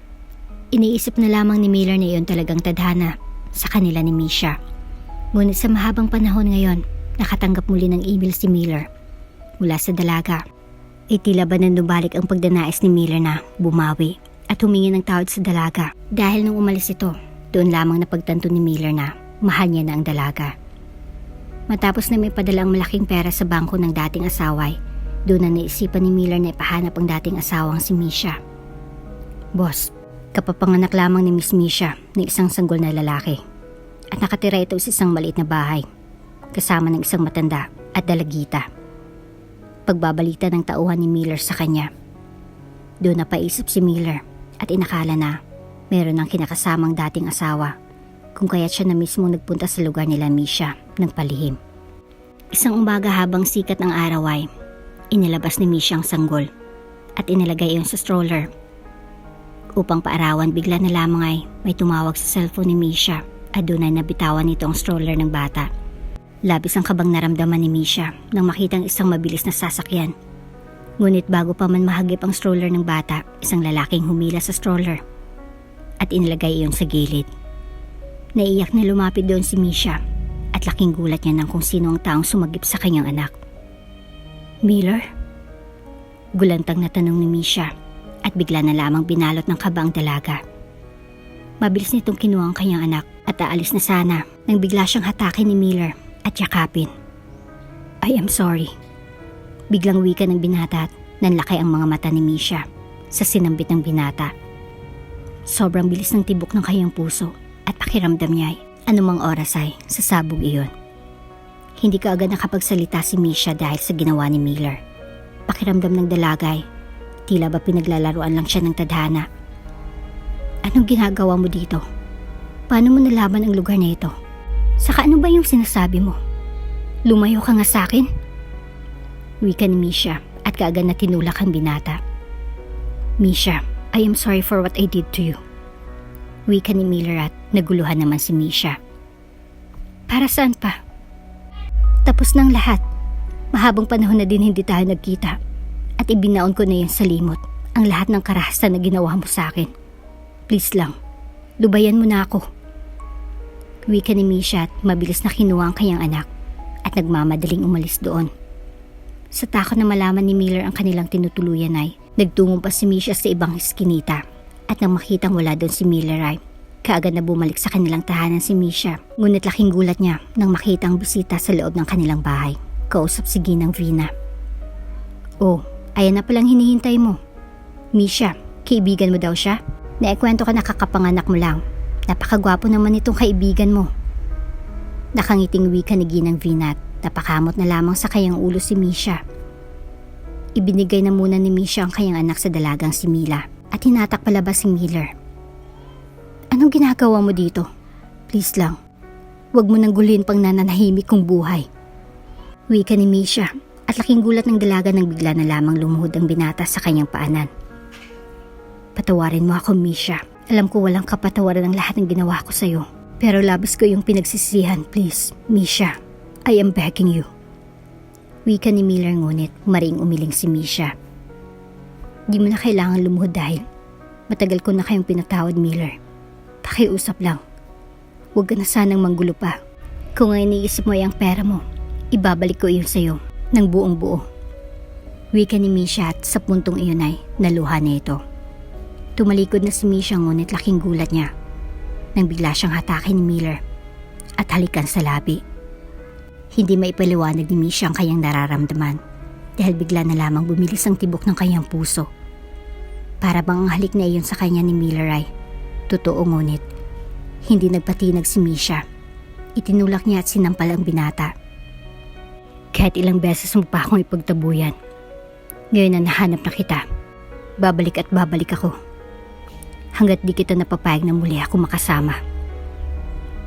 iniisip na lamang ni Miller na iyon talagang tadhana sa kanila ni Misha. Ngunit sa mahabang panahon ngayon, nakatanggap muli ng email si Miller mula sa dalaga. Tila ba nandubalik ang pagdanais ni Miller na bumawi at humingi ng tawad sa dalaga dahil nung umalis ito, doon lamang napagtanto ni Miller na mahal niya na ang dalaga. Matapos na may padala ang malaking pera sa bangko ng dating asaway, doon na naisipan ni Miller na ipahanap ang dating asawang si Misha. Boss, kapapanganak lamang ni Miss Misha ng isang sanggol na lalaki at nakatira ito sa isang maliit na bahay kasama ng isang matanda at dalagita. Pagbabalita ng tauhan ni Miller sa kanya, doon napaisip si Miller at inakala na meron ng kinakasamang dating asawa kung kaya't siya na mismo nagpunta sa lugar nila Misha ng palihim. Isang umaga habang sikat ng araw ay inilabas ni Misha ang sanggol at inilagay iyon sa stroller. Upang paarawan, bigla na lamang ay may tumawag sa cellphone ni Misha at doon ay nabitawan nito ang stroller ng bata. Labis ang kabang naramdaman ni Misha nang makitang isang mabilis na sasakyan. Ngunit bago pa man mahagip ang stroller ng bata, isang lalaking humila sa stroller at inilagay iyon sa gilid. Naiyak na lumapit doon si Misha at laking gulat niya nang kung sino ang taong sumagip sa kanyang anak. Miller? Gulantang na tanong ni Misha at bigla na lamang binalot ng kaba ang dalaga. Mabilis nitong kinuha ang kanyang anak at aalis na sana nang bigla siyang hatakin ni Miller at yakapin. I am sorry. Biglang wika ng binata at nanlaki ang mga mata ni Misha sa sinambit ng binata. Sobrang bilis ng tibok ng kanyang puso at pakiramdam niya ay anumang oras ay sasabog iyon. Hindi ka agad nakapagsalita si Misha dahil sa ginawa ni Miller. Pakiramdam ng dalagay, tila ba pinaglalaruan lang siya ng tadhana. Anong ginagawa mo dito? Paano mo nalaman ang lugar na ito? Saka ano ba yung sinasabi mo? Lumayo ka nga sa akin? Wika ni Misha at kaagad na tinulak ang binata. Misha, I am sorry for what I did to you. Wika ni Miller at naguluhan naman si Misha. Para saan pa? Tapos ng lahat. Mahabang panahon na din hindi tayo nagkita. At ibinaon ko na yan sa limot ang lahat ng karahasan na ginawa mo sa akin. Please lang, lubayan mo na ako. Wika ni Misha at mabilis na kinuha ang kanyang anak at nagmamadaling umalis doon. Sa takot na malaman ni Miller ang kanilang tinutuluyan ay nagtungo pa si Misha sa ibang iskinita at nang makitang wala doon si Miller ay kaagad na bumalik sa kanilang tahanan si Misha. Ngunit laking gulat niya nang makita ang bisita sa loob ng kanilang bahay. Kausap si Ginang Vina. Oh, ayan na palang hinihintay mo. Misha, kaibigan mo daw siya? Naikwento ka na kakapanganak mo lang. Napakagwapo naman itong kaibigan mo. Nakangiting wika ni Ginang Vina at napakamot na lamang sa kanyang ulo si Misha. Ibinigay na muna ni Misha ang kanyang anak sa dalagang si Mila at hinatak palabas si Miller. Anong ginagawa mo dito? Please lang, huwag mo nang gulin pang nananahimik kong buhay. Wika ni Misha at laking gulat ng dalaga nang bigla na lamang lumuhod ang binata sa kanyang paanan. Patawarin mo ako, Misha. Alam ko walang kapatawaran ang lahat ng ginawa ko sa'yo. Pero labis ko yung pinagsisihan, please. Misha, I am begging you. Wika ni Miller ngunit maring umiling si Misha. Di mo na kailangan lumuhod dahil matagal ko na kayong pinatawad, Miller. Pakiusap lang. Huwag ka na sanang manggulo pa. Kung ang iniisip mo ay ang pera mo, ibabalik ko iyon sa'yo ng buong buo. Wika ni Misha at sa puntong iyon ay naluha na ito. Tumalikod na si Misha ngunit laking gulat niya nang bigla siyang hatakin ni Miller at halikan sa labi. Hindi maipaliwanag ni Misha ang kanyang nararamdaman dahil bigla na lamang bumilis ang tibok ng kanyang puso. Para bang ang halik na iyon sa kanya ni Miller ay totoo ngunit hindi nagpatinag si Misha. Itinulak niya at sinampal ang binata. Kahit ilang beses mo pa akong ipagtabuyan, ngayon na nahanap na kita, babalik at babalik ako. Hanggat di kita napapayag na muli ako makasama.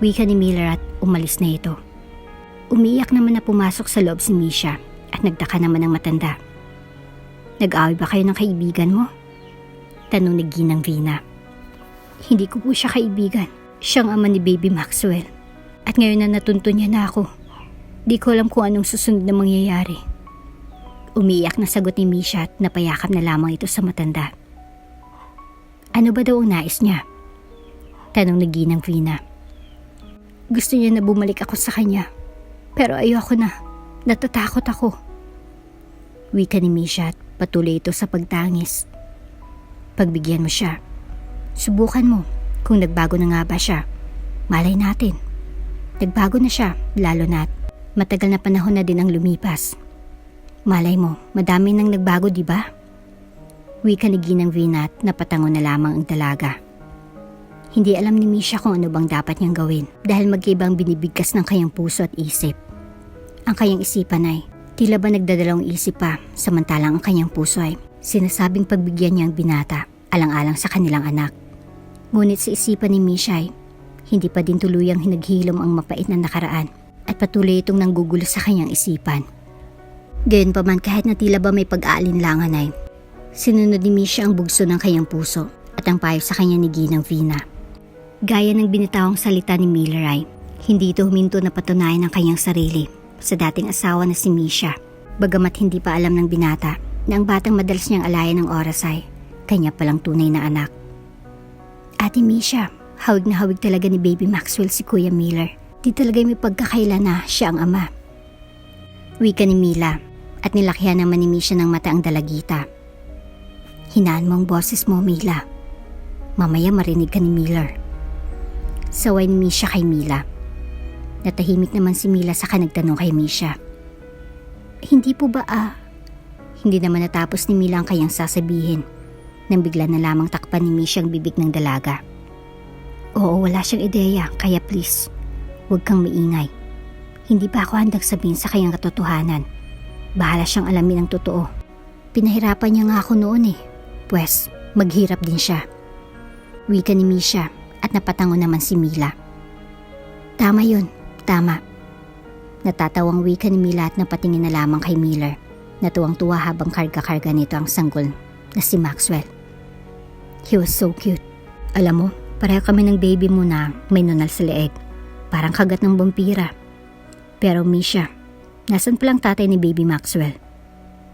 Wika ni Miller at umalis na ito. Umiiyak naman na pumasok sa loob si Misha at nagtaka naman ang matanda. Nag-away ba kayo ng kaibigan mo? Tanong ni Ginang Vina. Hindi ko po siya kaibigan. Siyang ama ni Baby Maxwell. At ngayon na natuntun niya na ako. Di ko alam kung anong susunod na mangyayari. Umiiyak na sagot ni Misha at napayakap na lamang ito sa matanda. Ano ba daw ang nais niya? Tanong ni Ginang Vina. Gusto niya na bumalik ako sa kanya. Pero ayoko na. Natatakot ako. Wika ni Misha at patuloy ito sa pagtangis. Pagbigyan mo siya. Subukan mo kung nagbago na nga ba siya. Malay natin. Nagbago na siya, lalo na't matagal na panahon na din ang lumipas. Malay mo, madami nang nagbago, di ba? Wika ni Ginang Vina at napatango na lamang ang dalaga. Hindi alam ni Misha kung ano bang dapat niyang gawin dahil magkaibang binibigkas ng kanyang puso at isip. Ang kanyang isipan ay tila ba nagdadalawang isip pa samantalang ang kanyang puso ay sinasabing pagbigyan niya ang binata alang-alang sa kanilang anak. Ngunit sa isipan ni Misha ay hindi pa din tuluyang hinaghilom ang mapait na nakaraan at patuloy itong nanggugulo sa kanyang isipan. Gayunpaman kahit na tila ba may pag-aalinlangan ay sinunod ni Misha ang bugso ng kanyang puso at ang payo sa kanya ni Ginang Vina. Gaya ng binitawang salita ni Miller ay hindi ito huminto na patunayan ang kanyang sarili sa dating asawa na si Misha. Bagamat hindi pa alam ng binata na ang batang madalas niyang alayan ng oras ay kanya palang tunay na anak. Ate Misha, hawig na hawig talaga ni Baby Maxwell si Kuya Miller. Di talaga may pagkakaila na siya ang ama. Wika ni Mila at nilakihan naman ni Misha ng mata ang dalagita. Hinaan mo ang boses mo, Mila. Mamaya marinig ka ni Miller. Saway ni Misha kay Mila. Natahimik naman si Mila saka nagtanong kay Misha. Hindi po ba Hindi naman natapos ni Mila ang kanyang sasabihin nang bigla na lamang takpan ni Misha ang bibig ng dalaga. Oo, wala siyang ideya kaya please, huwag kang maingay. Hindi pa ako handang sabihin sa kanyang katotohanan. Bahala siyang alamin ang totoo. Pinahirapan niya nga ako noon eh. Pwes, maghirap din siya. Wika ni Misha at napatango naman si Mila. Tama yun, tama. Natatawang wika ni Mila at napatingin na lamang kay Miller. Natuwang-tuwa habang karga-karga nito ang sanggol na si Maxwell. He was so cute. Alam mo, pareho kami ng baby mo na may nunal sa leeg. Parang kagat ng vampira. Pero Misha, nasan palang tatay ni baby Maxwell?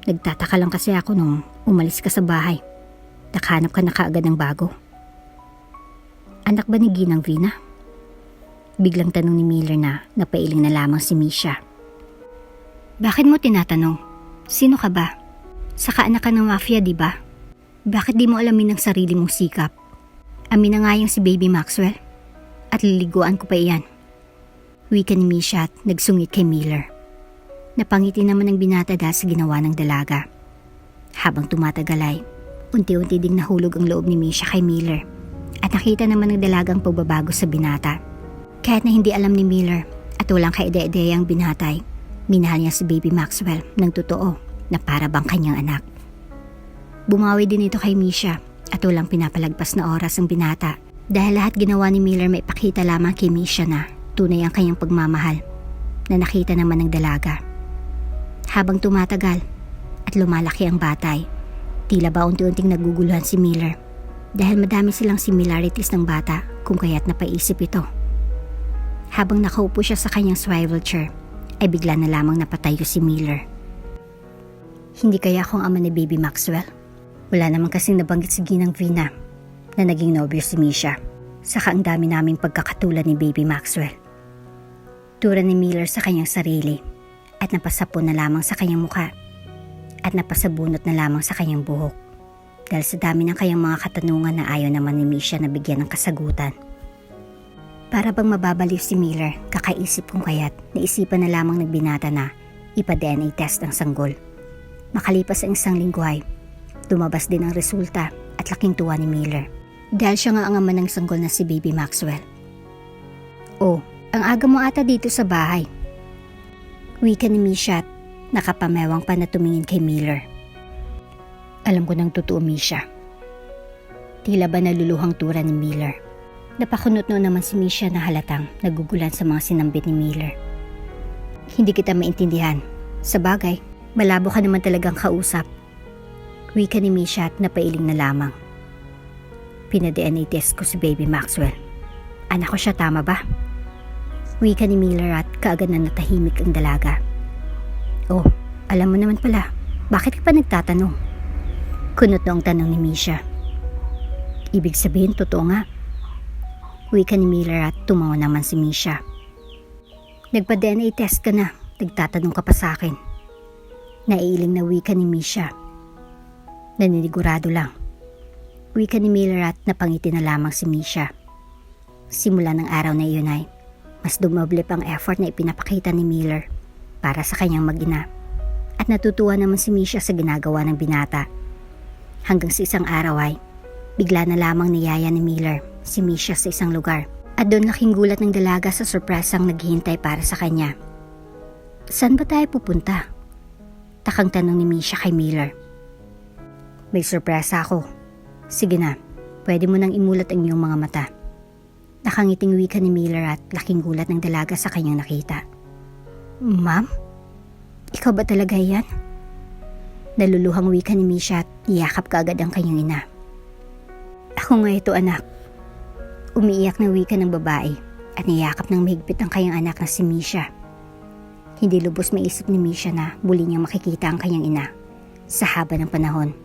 Nagtataka lang kasi ako nung umalis ka sa bahay. Nakahanap ka na kaagad ng bago. Anak ba ni Ginang Vina? Biglang tanong ni Miller na napailing na lamang si Misha. Bakit mo tinatanong? Sino ka ba? Saka anak ka ng mafia, di ba? Bakit di mo alamin ang sarili mong sikap? Amin na nga yung si baby Maxwell. At liliguan ko pa iyan. Wika ni Misha at nagsungit kay Miller. Napangiti naman ang binata dahil sa ginawa ng dalaga. Habang tumatagal ay, unti-unti ding nahulog ang loob ni Misha kay Miller. At nakita naman ng dalagang pagbabago sa binata. Kahit na hindi alam ni Miller at walang kaide-ideya ang binatay, minahal niya si baby Maxwell ng totoo na para bang kanyang anak. Bumawi din ito kay Misha at walang pinapalagpas na oras ang binata dahil lahat ginawa ni Miller may pakita lamang kay Misha na tunay ang kanyang pagmamahal na nakita naman ng dalaga. Habang tumatagal at lumalaki ang batay, tila ba unti-unting naguguluhan si Miller dahil madami silang similarities ng bata kung kaya't napaisip ito. Habang nakaupo siya sa kanyang swivel chair, ay bigla na lamang napatayo si Miller. Hindi kaya akong ama ni baby Maxwell? Wala naman kasing nabanggit si Ginang Vina na naging nobyo si Misha. Saka ang dami naming pagkakatulad ni baby Maxwell. Tura ni Miller sa kanyang sarili at napasapon na lamang sa kanyang mukha at napasabunot na lamang sa kanyang buhok dahil sa dami ng kanyang mga katanungan na ayaw naman ni Misha na bigyan ng kasagutan. Para bang mababaliw si Miller, kakaisip kong kaya't naisipan na lamang ng binata na ipa-DNA test ang sanggol. Makalipas ang isang linggo ay lumabas din ang resulta at laking tuwa ni Miller dahil siya nga ang ama ng sanggol na si baby Maxwell. Oh, ang aga mo ata dito sa bahay. Wika ni Misha at nakapamewang pa na tumingin kay Miller. Alam ko ng totoo, Misha. Tila ba naluluhang tura ni Miller? Napakunot noon naman si Misha na halatang nagugulan sa mga sinambit ni Miller. Hindi kita maintindihan. Sa bagay, malabo ka naman talagang kausap. Wika ni Misha at napailing na lamang. Pina-DNA test ko si baby Maxwell. Anak ko siya, tama ba? Wika ni Miller at kaagad na natahimik ang dalaga. Oh, alam mo naman pala, bakit ka pa nagtatanong? Kunot na ang tanong ni Misha. Ibig sabihin, totoo nga. Wika ni Miller at tumawa naman si Misha. Nagpa-DNA test ka na, nagtatanong ka pa sa akin. Naiiling na wika ni Misha. Naninigurado lang. Wika ni Miller at napangiti na lamang si Misha. Simula ng araw na iyon ay mas dumoble pang effort na ipinapakita ni Miller para sa kanyang mag-ina. At natutuwa naman si Misha sa ginagawa ng binata. Hanggang sa isang araw ay bigla na lamang niyaya ni Miller si Misha sa isang lugar at doon laking gulat ng dalaga sa sorpresang naghihintay para sa kanya. Saan ba tayo pupunta? Takang tanong ni Misha kay Miller. May sorpresa ako. Sige na, pwede mo nang imulat ang iyong mga mata. Nakangiting wika ni Miller at laking gulat ng dalaga sa kanyang nakita. Ma'am? Ikaw ba talaga yan? Naluluhang wika ni Misha at niyakap kaagad ang kanyang ina. Ako nga ito, anak. Umiiyak na wika ng babae at niyakap ng mahigpit ang kanyang anak na si Misha. Hindi lubos maisip ni Misha na muli niyang makikita ang kanyang ina sa haba ng panahon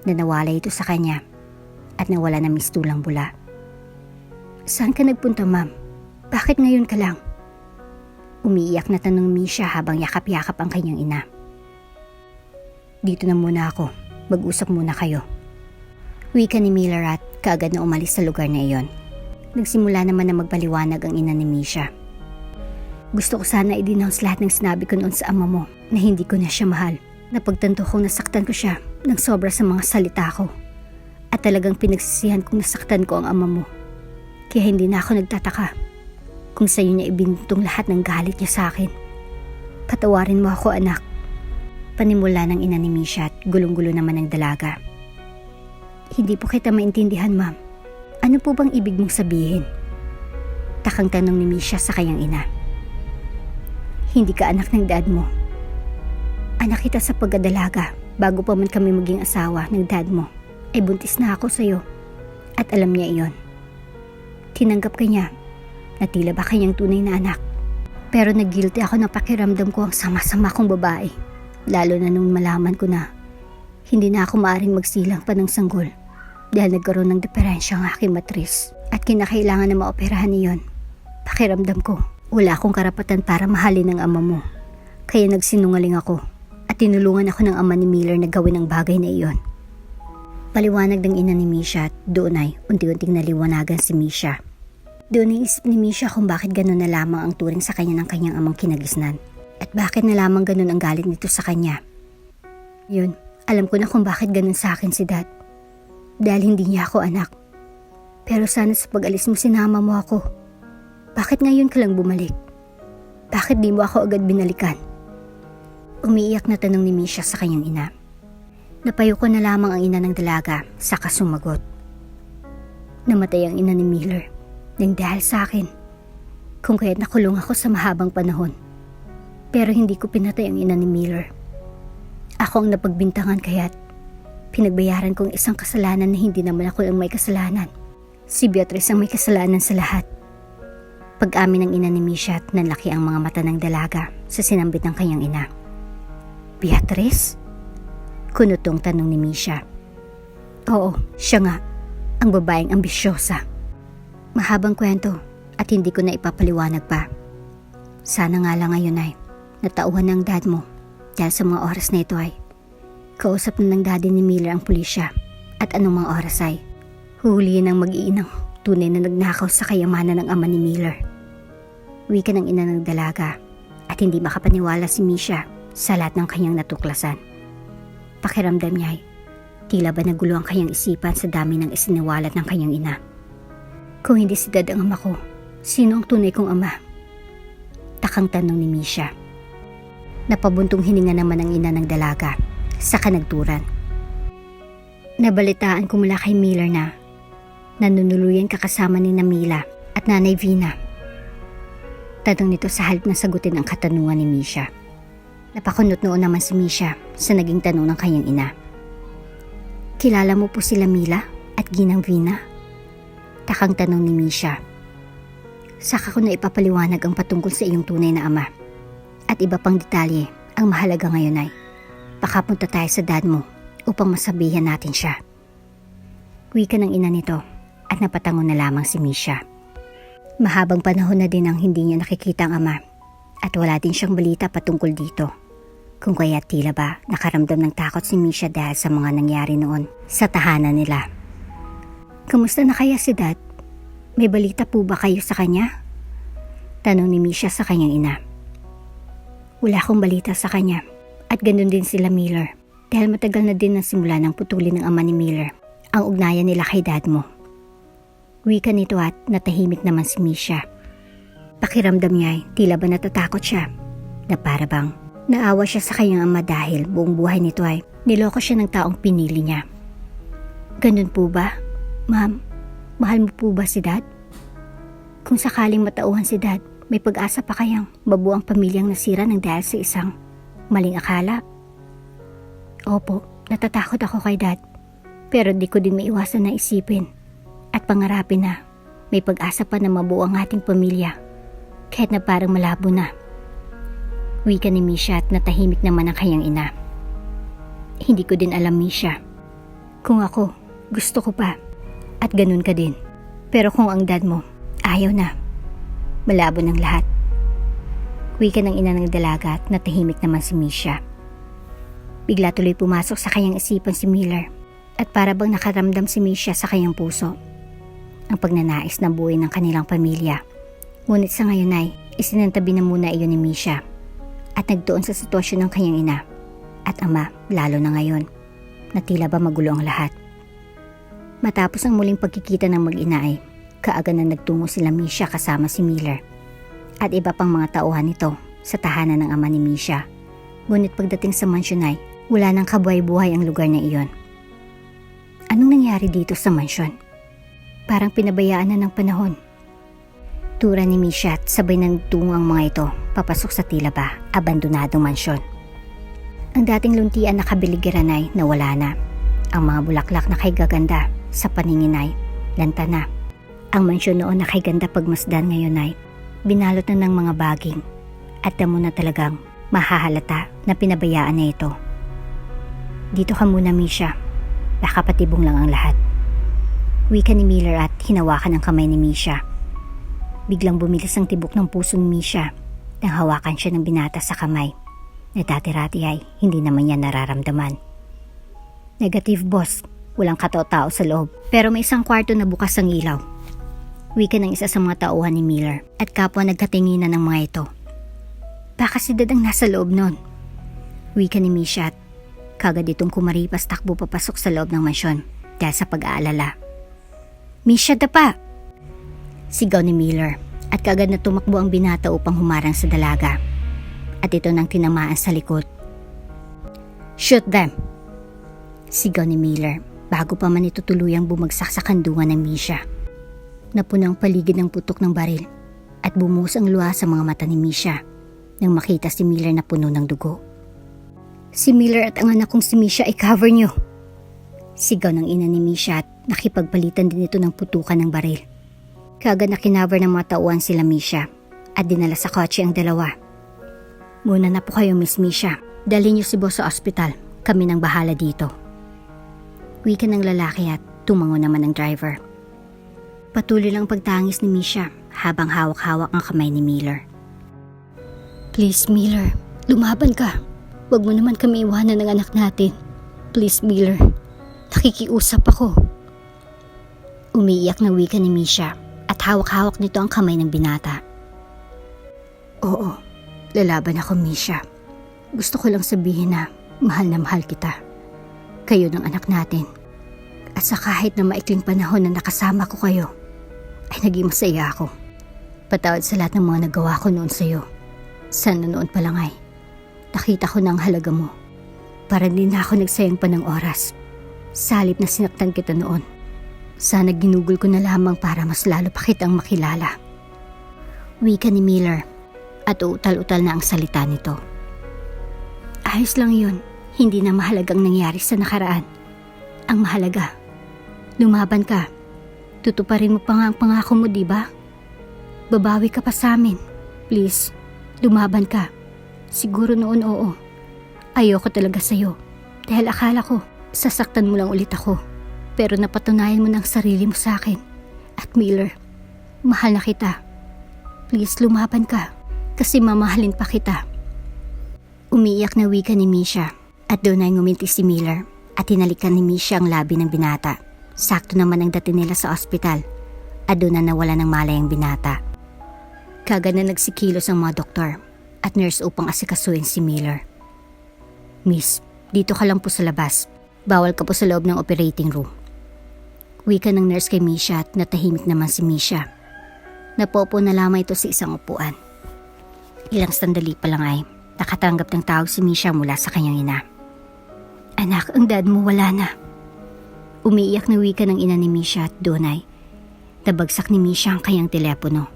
na nawala ito sa kanya at nawala na mistulang bula. Saan ka nagpunta, ma'am? Bakit ngayon ka lang? Umiiyak na tanong Misha habang yakap-yakap ang kanyang ina. Dito na muna ako. Mag-usap muna kayo. Wika ni Miller at kaagad na umalis sa lugar na iyon. Nagsimula naman na magpaliwanag ang ina ni Misha. Gusto ko sana i-denounce lahat ng sinabi ko noon sa ama mo na hindi ko na siya mahal. Napagtanto kong nasaktan ko siya ng sobra sa mga salita ko. At talagang pinagsisihan kong nasaktan ko ang ama mo. Kaya hindi na ako nagtataka kung sa'yo niya ibinutong lahat ng galit niya sa akin Patawarin mo ako, anak. Panimula ng ina ni Misha at gulong-gulo naman ng dalaga. Hindi po kita maintindihan, ma'am. Ano po bang ibig mong sabihin? Takang tanong ni Misha sa kanyang ina. Hindi ka anak ng dad mo. Anak kita sa pagkadalaga. Bago pa man kami maging asawa ng dad mo, ay buntis na ako sa'yo. At alam niya iyon. Tinanggap ka niya na tila ba kanyang tunay na anak. Pero nag-guilty ako na pakiramdam ko ang sama-sama kong babae. Lalo na nung malaman ko na hindi na ako maaring magsilang pa ng sanggol dahil nagkaroon ng diferensya ang aking matris at kinakailangan na maoperahan niyon. Pakiramdam ko, wala akong karapatan para mahalin ng ama mo. Kaya nagsinungaling ako at tinulungan ako ng ama ni Miller na gawin ang bagay na iyon. Paliwanag ng ina ni Misha at doon ay unti-unting naliwanagan si Misha. Doon naisip ni Misha kung bakit gano'n na lamang ang turing sa kanya ng kanyang amang kinagisnan at bakit na lamang gano'n ang galit nito sa kanya. Yun, alam ko na kung bakit gano'n sa akin si Dad. Dahil hindi niya ako anak. Pero sana sa pag-alis mo sinama mo ako. Bakit ngayon ka lang bumalik? Bakit di mo ako agad binalikan? Umiiyak na tanong ni Misha sa kanyang ina. Napayo ko na lamang ang ina ng dalaga, saka sumagot. Namatay ang ina ni Miller nang dahil sa akin. Kung kaya't nakulong ako sa mahabang panahon. Pero hindi ko pinatay ang ina ni Miller. Ako ang napagbintangan kaya't pinagbayaran kong isang kasalanan na hindi naman ako ang may kasalanan. Si Beatrice ang may kasalanan sa lahat. Pag-amin ng ina ni Misha at nanlaki ang mga mata ng dalaga sa sinambit ng kanyang ina. Beatrice? Kunutong tanong ni Misha. Oo, siya nga. Ang babaeng ambisyosa. Mahabang kwento at hindi ko na ipapaliwanag pa. Sana nga lang ngayon ay natauhan ng dad mo dahil sa mga oras na ito ay kausap na ng daddy ni Miller ang pulisya at anong mga oras ay huhulihin ng mag-iinang tunay na nagnakaw sa kayamanan ng ama ni Miller. Wika ng ina ng dalaga at hindi makapaniwala si Misha sa lahat ng kanyang natuklasan. Pakiramdam niya ay tila ba nagulo ang kanyang isipan sa dami ng isiniwalat ng kanyang ina. Kung hindi si Dad ang ama ko, sino ang tunay kong ama? Takang tanong ni Misha. Napabuntong hininga naman ang ina ng dalaga sa kanagturan. Nabalitaan ko mula kay Miller na nanunuluyan kakasama ni Namila at Nanay Vina. Tanong nito sa halip na sagutin ang katanungan ni Misha. Napakunot noon naman si Misha sa naging tanong ng kanyang ina. Kilala mo po sila Mila at Ginang Vina? Takang tanong ni Misha. Saka ko na ipapaliwanag ang patungkol sa iyong tunay na ama. At iba pang detalye ang mahalaga ngayon ay pakapunta tayo sa dad mo upang masabihan natin siya. Wika ng ina nito at napatango na lamang si Misha. Mahabang panahon na din ang hindi niya nakikita ang ama at wala din siyang balita patungkol dito. Kung kaya tila ba nakaramdam ng takot si Misha dahil sa mga nangyari noon sa tahanan nila. Kamusta na kaya si Dad? May balita po ba kayo sa kanya? Tanong ni Misha sa kanyang ina. Wala akong balita sa kanya at ganoon din sila Miller dahil matagal na din nasimula ng putulin ng ama ni Miller ang ugnayan nila kay dad mo. Wika nito at natahimik naman si Misha. Pakiramdam niya ay tila ba natatakot siya na para bang naawa siya sa kanyang ama dahil buong buhay nito ay niloko siya ng taong pinili niya. Ganun po ba? Ma'am, mahal mo po ba si Dad? Kung sakaling matauhan si Dad, may pag-asa pa kayang mabuo ang pamilyang nasira ng dahil sa isang maling akala? Opo, natatakot ako kay Dad. Pero di ko din maiwasan na isipin at pangarapin na may pag-asa pa na mabuo ang ating pamilya kahit na parang malabo na. Wika ni Misha at natahimik naman ang kanyang ina. Hindi ko din alam, Misha. Kung ako, gusto ko pa. At ganun ka din. Pero kung ang dad mo, ayaw na. Malabo ng lahat. Wika ng ina ng dalaga at natahimik naman si Misha. Bigla tuloy pumasok sa kanyang isipan si Miller at para bang nakaramdam si Misha sa kanyang puso. Ang pagnanais na buuin ng kanilang pamilya. Ngunit sa ngayon ay isinantabi na muna iyon ni Misha at nagtuon sa sitwasyon ng kanyang ina at ama lalo na ngayon na tila ba magulo ang lahat. Matapos ang muling pagkikita ng mag-ina ay kaagad na nagtungo sila Misha kasama si Miller at iba pang mga tauhan nito sa tahanan ng ama ni Misha. Ngunit pagdating sa mansyon ay wala nang kabuhay-buhay ang lugar na iyon. Anong nangyari dito sa mansyon? Parang pinabayaan na ng panahon. Tura ni Misha at sabay nang tungo ang mga ito papasok sa tila ba abandonadong mansyon. Ang dating luntian na kabiligiran ay nawala na. Ang mga bulaklak na kay gaganda sa paningin ay lanta na. Ang mansyon noon na kay ganda pagmasdan ngayon ay binalot na ng mga baging at damo na talagang mahahalata na pinabayaan na ito. Dito ka muna, Misha. Baka patibong lang ang lahat. Wika ni Miller at hinawakan ang kamay ni Misha. Biglang bumilis ang tibok ng puso ni Misha nang hawakan siya ng binata sa kamay na dati-rati ay hindi naman niya nararamdaman. Negative, boss. Walang katao-tao sa loob. Pero may isang kwarto na bukas ang ilaw. Wika ng isa sa mga tauhan ni Miller at kapwa nagkatinginan ng mga ito. Baka si Dad ang nasa loob nun. Wika ni Misha at kagad itong kumaripas takbo papasok sa loob ng mansyon dahil sa pag-aalala. Misha, dapa! Sigaw ni Miller at kagad na tumakbo ang binata upang humarang sa dalaga. At ito nang tinamaan sa likod. Shoot them! Sigaw ni Miller bago pa man ito tuluyang bumagsak sa kandungan ng Misha. Napuno ang paligid ng putok ng baril at bumuhos ang luha sa mga mata ni Misha nang makita si Miller na puno ng dugo. Si Miller at ang anak kong si Misha ay cover niyo! Sigaw ng ina ni Misha at nakipagpalitan din ito ng putukan ng baril. Kagad na kinaver ng mga tauhan sila Misha at dinala sa kotse ang dalawa. Muna na po kayo, Miss Misha. Dalhin niyo si boss sa ospital. Kami nang bahala dito. Wika ng lalaki at tumango naman ang driver. Patuloy lang pagtangis ni Misha habang hawak-hawak ang kamay ni Miller. Please, Miller. Lumaban ka. Huwag mo naman kami iwanan ng anak natin. Please, Miller. Nakikiusap ako. Umiiyak na wika ni Misha at hawak-hawak nito ang kamay ng binata. Oo. Lalaban ako, Misha. Gusto ko lang sabihin na mahal kita. Kayo ng anak natin. At sa kahit na maikling panahon na nakasama ko kayo, ay naging masaya ako. Patawad sa lahat ng mga nagawa ko noon sa'yo. Sana noon pa lang ay nakita ko na ang halaga mo. Para hindi na ako nagsayang pa ng oras. Sa halip na sinaktan kita noon. Sana ginugol ko na lamang para mas lalo pa kitang makilala. Wika ni Miller. At uutal-utal na ang salita nito. Ayos lang yun. Hindi na mahalagang nangyari sa nakaraan. Ang mahalaga, lumaban ka. Tutuparin mo pa nga ang pangako mo, diba? Babawi ka pa sa amin. Please, lumaban ka. Siguro noon oo. Ayoko talaga sa'yo. Dahil akala ko, sasaktan mo lang ulit ako. Pero napatunayan mo ng sarili mo sa akin. At Miller, mahal na kita. Please, lumaban ka. Kasi mamahalin pa kita. Umiiyak na wika ni Misha at doon ay nguminti si Miller at hinalikan ni Misha ang labi ng binata. Sakto naman ang dating nila sa ospital at doon na nawala ng malay ang binata. Kagad na nagsikilos ang mga doktor at nurse upang asikasuhin si Miller. Miss, dito ka lang po sa labas. Bawal ka po sa loob ng operating room. Wika ng nurse kay Misha at natahimik naman si Misha. Napopo na lamang ito sa isang upuan. Ilang sandali pa lang ay nakatanggap ng tawag si Misha mula sa kanyang ina. Anak, ang dad mo wala na. Umiiyak na wika ng ina ni Misha at doon ay nabagsak ni Misha ang kanyang telepono.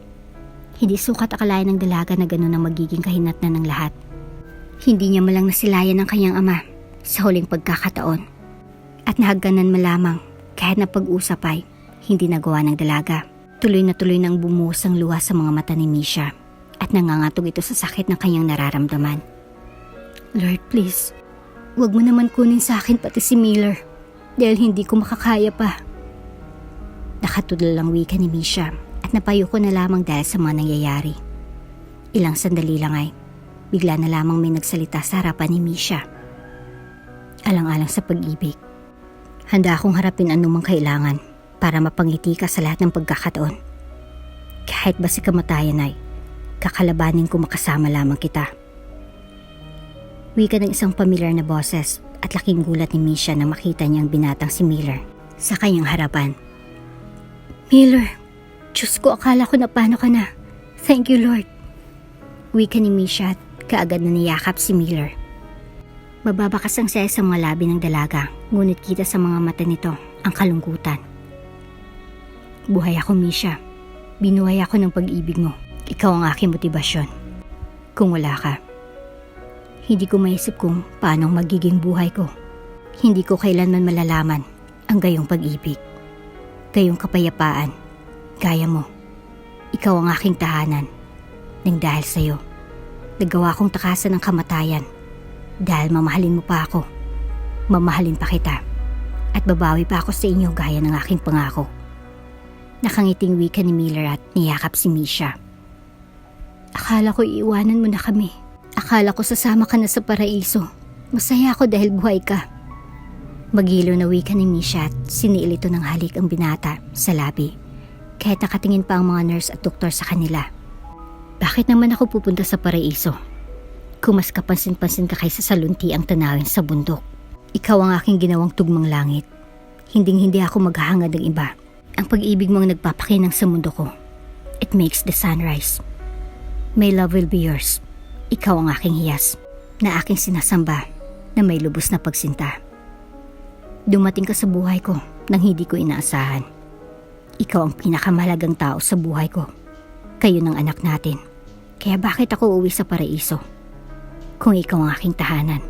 Hindi sukat akalain ng dalaga na gano'n ang magiging kahinatnan ng lahat. Hindi niya malang nasilayan ng kanyang ama sa huling pagkakataon. At nahagganan malamang kahit na pag-usap ay hindi nagawa ng dalaga. Tuloy na tuloy nang bumuhos ang luha sa mga mata ni Misha. At nangangatog ito sa sakit ng kanyang nararamdaman. Lord, please, huwag mo naman kunin sa akin pati si Miller dahil hindi ko makakaya pa. Nakatulala lang wika ni Misha at napayo ko na lamang dahil sa mga nangyayari. Ilang sandali lang ay bigla na lamang may nagsalita sa harapan ni Misha. Alang-alang sa pag-ibig. Handa akong harapin anumang kailangan para mapangiti ka sa lahat ng pagkakataon. Kahit ba si kamatayan ay kakalabanin ko makasama lamang kita. Wika ng isang pamilyar na boses at laking gulat ni Misha na makita niyang binatang si Miller sa kanyang harapan. Miller, Diyos ko, akala ko na paano ka na. Thank you, Lord. Wika ni Misha at kaagad na niyakap si Miller. Mababakas ang saya sa mga labi ng dalaga, ngunit kita sa mga mata nito ang kalungkutan. Buhay ako, Misha. Binuhay ako ng pag-ibig mo. Ikaw ang aking motibasyon. Kung wala ka, hindi ko maisip kung paano magiging buhay ko. Hindi ko kailanman malalaman ang gayong pag-ibig. Gayong kapayapaan. Gaya mo. Ikaw ang aking tahanan. Nang dahil sa'yo, nagawa kong takasan ng kamatayan. Dahil mamahalin mo pa ako. Mamahalin pa kita. At babawi pa ako sa inyo gaya ng aking pangako. Nakangiting wika ni Miller at niyakap si Misha. Akala ko iiwanan mo na kami. Akala ko sasama ka na sa paraiso. Masaya ako dahil buhay ka. Magilo na wika ni Misha at siniil ito ng halik ang binata sa labi. Kahit nakatingin pa ang mga nurse at doktor sa kanila. Bakit naman ako pupunta sa paraiso? Kung mas kapansin-pansin ka kaysa sa lunti ang tanawin sa bundok. Ikaw ang aking ginawang tugmang langit. Hinding-hindi ako maghahangad ng iba. Ang pag-ibig mo ang nagpapakinang sa mundo ko. It makes the sunrise. My love will be yours. Ikaw ang aking hiyas, na aking sinasamba, na may lubos na pagsinta. Dumating ka sa buhay ko nang hindi ko inaasahan. Ikaw ang pinakamahalagang tao sa buhay ko. Kayo ng anak natin. Kaya bakit ako uuwi sa paraiso? Kung ikaw ang aking tahanan.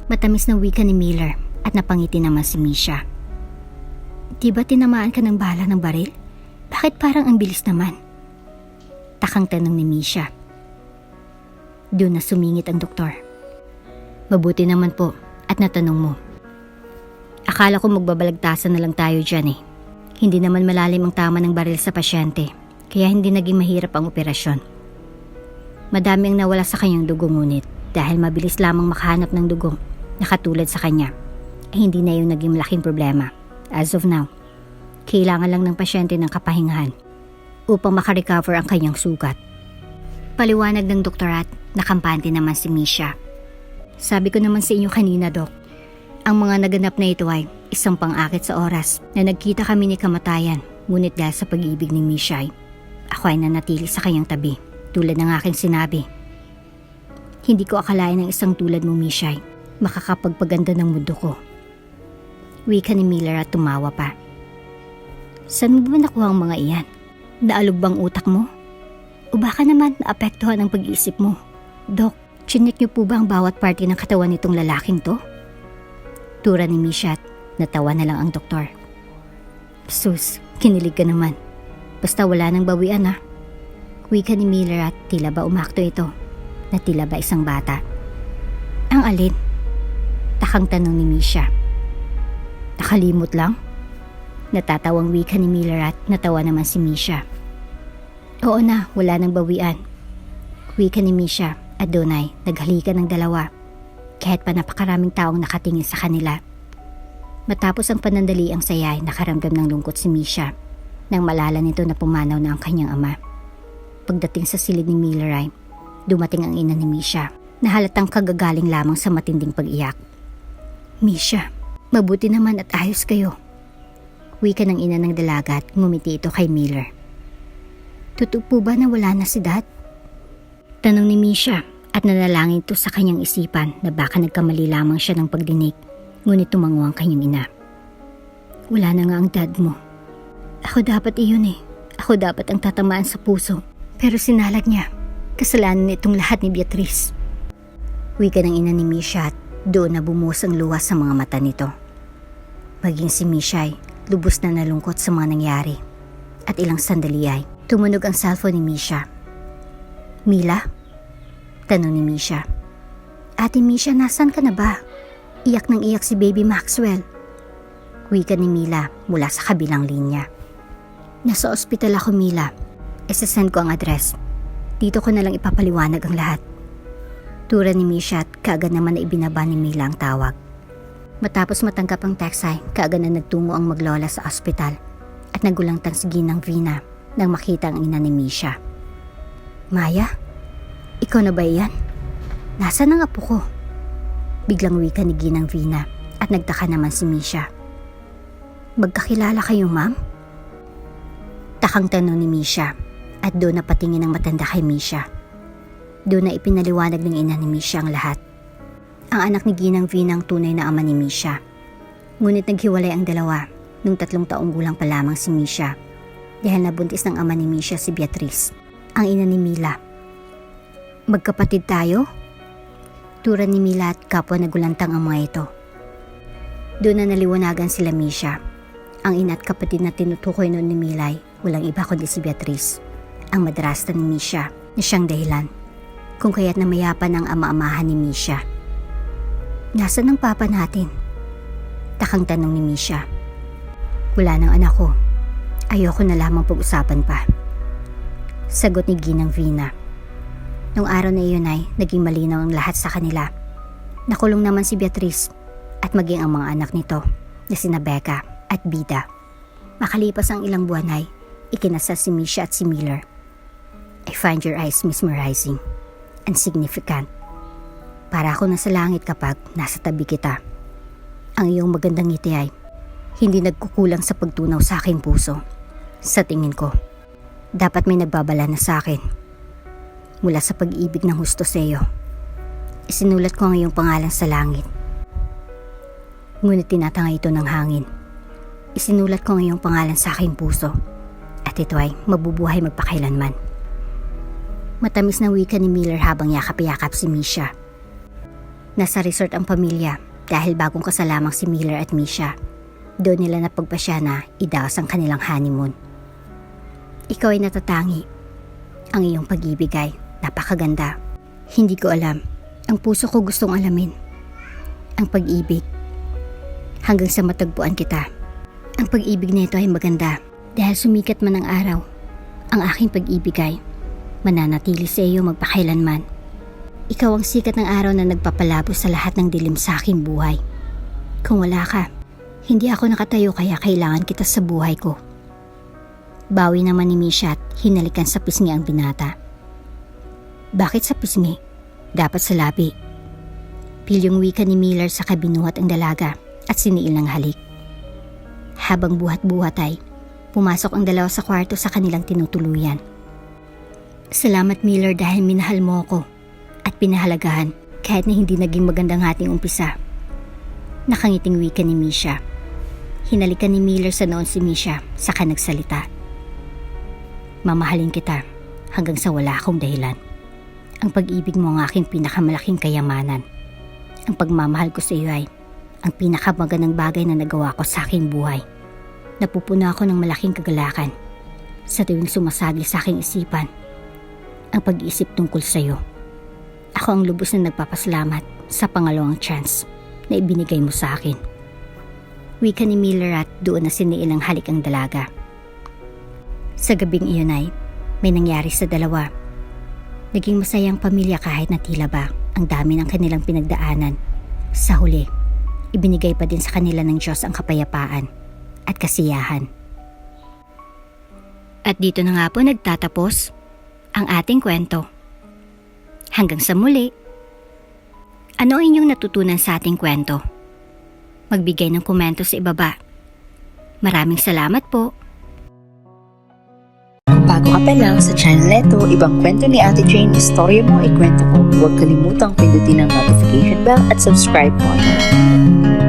Matamis na wika ni Miller at napangiti naman si Misha. Di ba tinamaan ka ng bala ng baril? Bakit parang ang bilis naman? Takang tanong ni Misha. Doon na sumingit ang doktor. Mabuti naman po at natanong mo. Akala ko magbabalagtasan na lang tayo dyan eh. Hindi naman malalim ang tama ng baril sa pasyente, kaya hindi naging mahirap ang operasyon. Madami ang nawala sa kanyang dugo ngunit dahil mabilis lamang makahanap ng dugo na katulad sa kanya, ay hindi na yung naging malaking problema. As of now, kailangan lang ng pasyente ng kapahingahan upang makarecover ang kanyang sugat. Paliwanag ng doktor at nakampante naman si Misha. Sabi ko naman sa inyo kanina, Dok, ang mga naganap na ito ay isang pang-akit sa oras na nagkita kami ni kamatayan, ngunit dahil sa pag-ibig ni Misha, ako ay nanatili sa kanyang tabi, tulad ng aking sinabi. Hindi ko akalain ng isang tulad mo, Misha, makakapagpaganda ng mundo ko. Wika ni Miller at tumawa pa. Saan mo ba nakuha ang mga iyan? Naalog bang utak mo? O baka naman naapektuhan ang pag-iisip mo? Dok, chinek niyo po ba ang bawat parte ng katawan nitong lalaking to? Tura ni Misha at natawa na lang ang doktor. Sus, kinilig ka naman. Basta wala nang bawian ha. Wika ni Miller at tila ba umakto ito? Na tila ba isang bata? Ang alin? Takang tanong ni Misha. Nakalimot lang? Natatawang wika ni Miller at natawa naman si Misha. Oo na, wala nang bawian. Wika ni Misha at doon ay naghalikan ng dalawa. Kahit pa napakaraming taong nakatingin sa kanila. Matapos ang panandali ang saya ay nakaramdam ng lungkot si Misha nang malala nito na pumanaw na ang kanyang ama. Pagdating sa silid ni Miller ay dumating ang ina ni Misha na halatang kagagaling lamang sa matinding pag-iyak. Misha, mabuti naman at ayos kayo. Wika ng ina ng dalaga at ngumiti ito kay Miller. Totoo po ba na wala na si Dad? Tanong ni Misha at nanalangin ito sa kanyang isipan na baka nagkamali lamang siya ng pagdinig, ngunit tumango ang kanyang ina. Wala na nga ang dad mo. Ako dapat iyon eh. Ako dapat ang tatamaan sa puso. Pero sinalag niya. Kasalanan nitong lahat ni Beatrice. Wika ng ina ni Misha at doon na bumuhos ang luha sa mga mata nito. Maging si Misha ay lubos na nalungkot sa mga nangyari. At ilang sandali ay tumunog ang cellphone ni Misha. Mila? Tanong ni Misha. Ate Misha, nasan ka na ba? Iyak nang iyak si Baby Maxwell. Wika ni Mila mula sa kabilang linya. Nasa ospital ako, Mila. Isasend ko ang address. Dito ko na lang ipapaliwanag ang lahat. Tura ni Misha at kaagad naman na ibinaba ni Mila ang tawag. Matapos matanggap ang text ay kaagad na nagtungo ang maglola sa ospital at nagulantang si Ginang Vina nang makita ang ina ni Misha. Maya? Ikaw na ba iyan? Nasaan ang apo ko? Biglang wika ni Ginang Vina at nagtaka naman si Misha. Magkakilala kayo, ma'am? Takang tanong ni Misha at doon napatingin ang matanda kay Misha. Doon na ipinaliwanag ng ina ni Misha ang lahat. Ang anak ni Ginang Vina ang tunay na ama ni Misha. Ngunit naghiwalay ang dalawa nung 3 taong gulang pa lamang si Misha dahil nabuntis ng ama ni Misha si Beatrice, ang ina ni Mila. Magkapatid tayo? Tura ni Mila at kapwa nagulantang ang mga ito. Doon na naliwanagan sila Misha. Ang ina at kapatid na tinutukoy noon ni Milay, walang iba kundi si Beatrice, ang madrasta ni Misha na siyang dahilan kung kaya't namayapan ang ama-amahan ni Misha. Nasaan ang papa natin? Takang tanong ni Misha. Wala nang anak ko. Ayoko na lamang pag-usapan pa. Sagot ni Ginang Vina. Nung araw na iyon ay naging malinaw ang lahat sa kanila. Nakulong naman si Beatrice at maging ang mga anak nito na sina Becca at Bida. Makalipas ang ilang buwan ay ikinasal si Misha at si Miller. I find your eyes mesmerizing and significant. Para ako nasa langit kapag nasa tabi kita. Ang iyong magandang ngiti ay hindi nagkukulang sa pagtunaw sa aking puso. Sa tingin ko, dapat may nagbabala na sa akin. Mula sa pag-ibig ng husto sa iyo, isinulat ko ang iyong pangalan sa langit. Ngunit tinatanga ito ng hangin. Isinulat ko ang iyong pangalan sa aking puso at ito ay mabubuhay magpakailanman. Matamis na wika ni Miller habang yakap-yakap si Misha. Nasa resort ang pamilya dahil bagong kasalamang si Miller at Misha. Doon nila napagpasya na idaos ang kanilang honeymoon. Ikaw ay natatangi. Ang iyong pag-ibig ay napakaganda. Hindi ko alam. Ang puso ko gustong alamin. Ang pag-ibig. Hanggang sa matagpuan kita. Ang pag-ibig na ito ay maganda dahil sumikat man ang araw. Ang aking pag-ibig ay mananatili sa iyo magpakailanman. Ikaw ang sikat ng araw na nagpapalabo sa lahat ng dilim sa aking buhay. Kung wala ka, hindi ako nakatayo kaya kailangan kita sa buhay ko. Bawi naman ni Misha at hinalikan sa pisngi ang binata. Bakit sa pisngi? Dapat sa labi. Pilyong wika ni Miller sa kabinuhat ang dalaga at siniil ng halik. Habang buhat-buhat ay pumasok ang dalawa sa kwarto sa kanilang tinutuluyan. Salamat Miller dahil minahal mo ako at pinahalagahan kahit na hindi naging magandang ating umpisa. Nakangiting wika ni Misha. Hinalikan ni Miller sa noon si Misha saka nagsalita. Mamahalin kita hanggang sa wala akong dahilan. Ang pag-ibig mo ang aking pinakamalaking kayamanan. Ang pagmamahal ko sa iyo ay ang pinakamagandang bagay na nagawa ko sa aking buhay. Napupuno ako ng malaking kagalakan sa tuwing sumasagi sa aking isipan ang pag-iisip tungkol sa iyo. Ako ang lubos na nagpapasalamat sa pangalawang chance na ibinigay mo sa akin. Wika ni Miller at doon na siniil ang halik ang dalaga. Sa gabing iyon ay may nangyari sa dalawa. Naging masayang pamilya kahit na tila ba ang dami ng kanilang pinagdaanan. Sa huli, ibinigay pa din sa kanila ng Diyos ang kapayapaan at kasiyahan. At dito na nga po nagtatapos ang ating kwento. Hanggang sa muli. Ano ang inyong natutunan sa ating kwento? Magbigay ng komento sa ibaba. Maraming salamat po. Bago ka pa lang sa channel neto, ibang kwento ni Ate Jane, istorya mo, ikwento ko. Huwag kalimutang pindutin ang notification bell at subscribe button.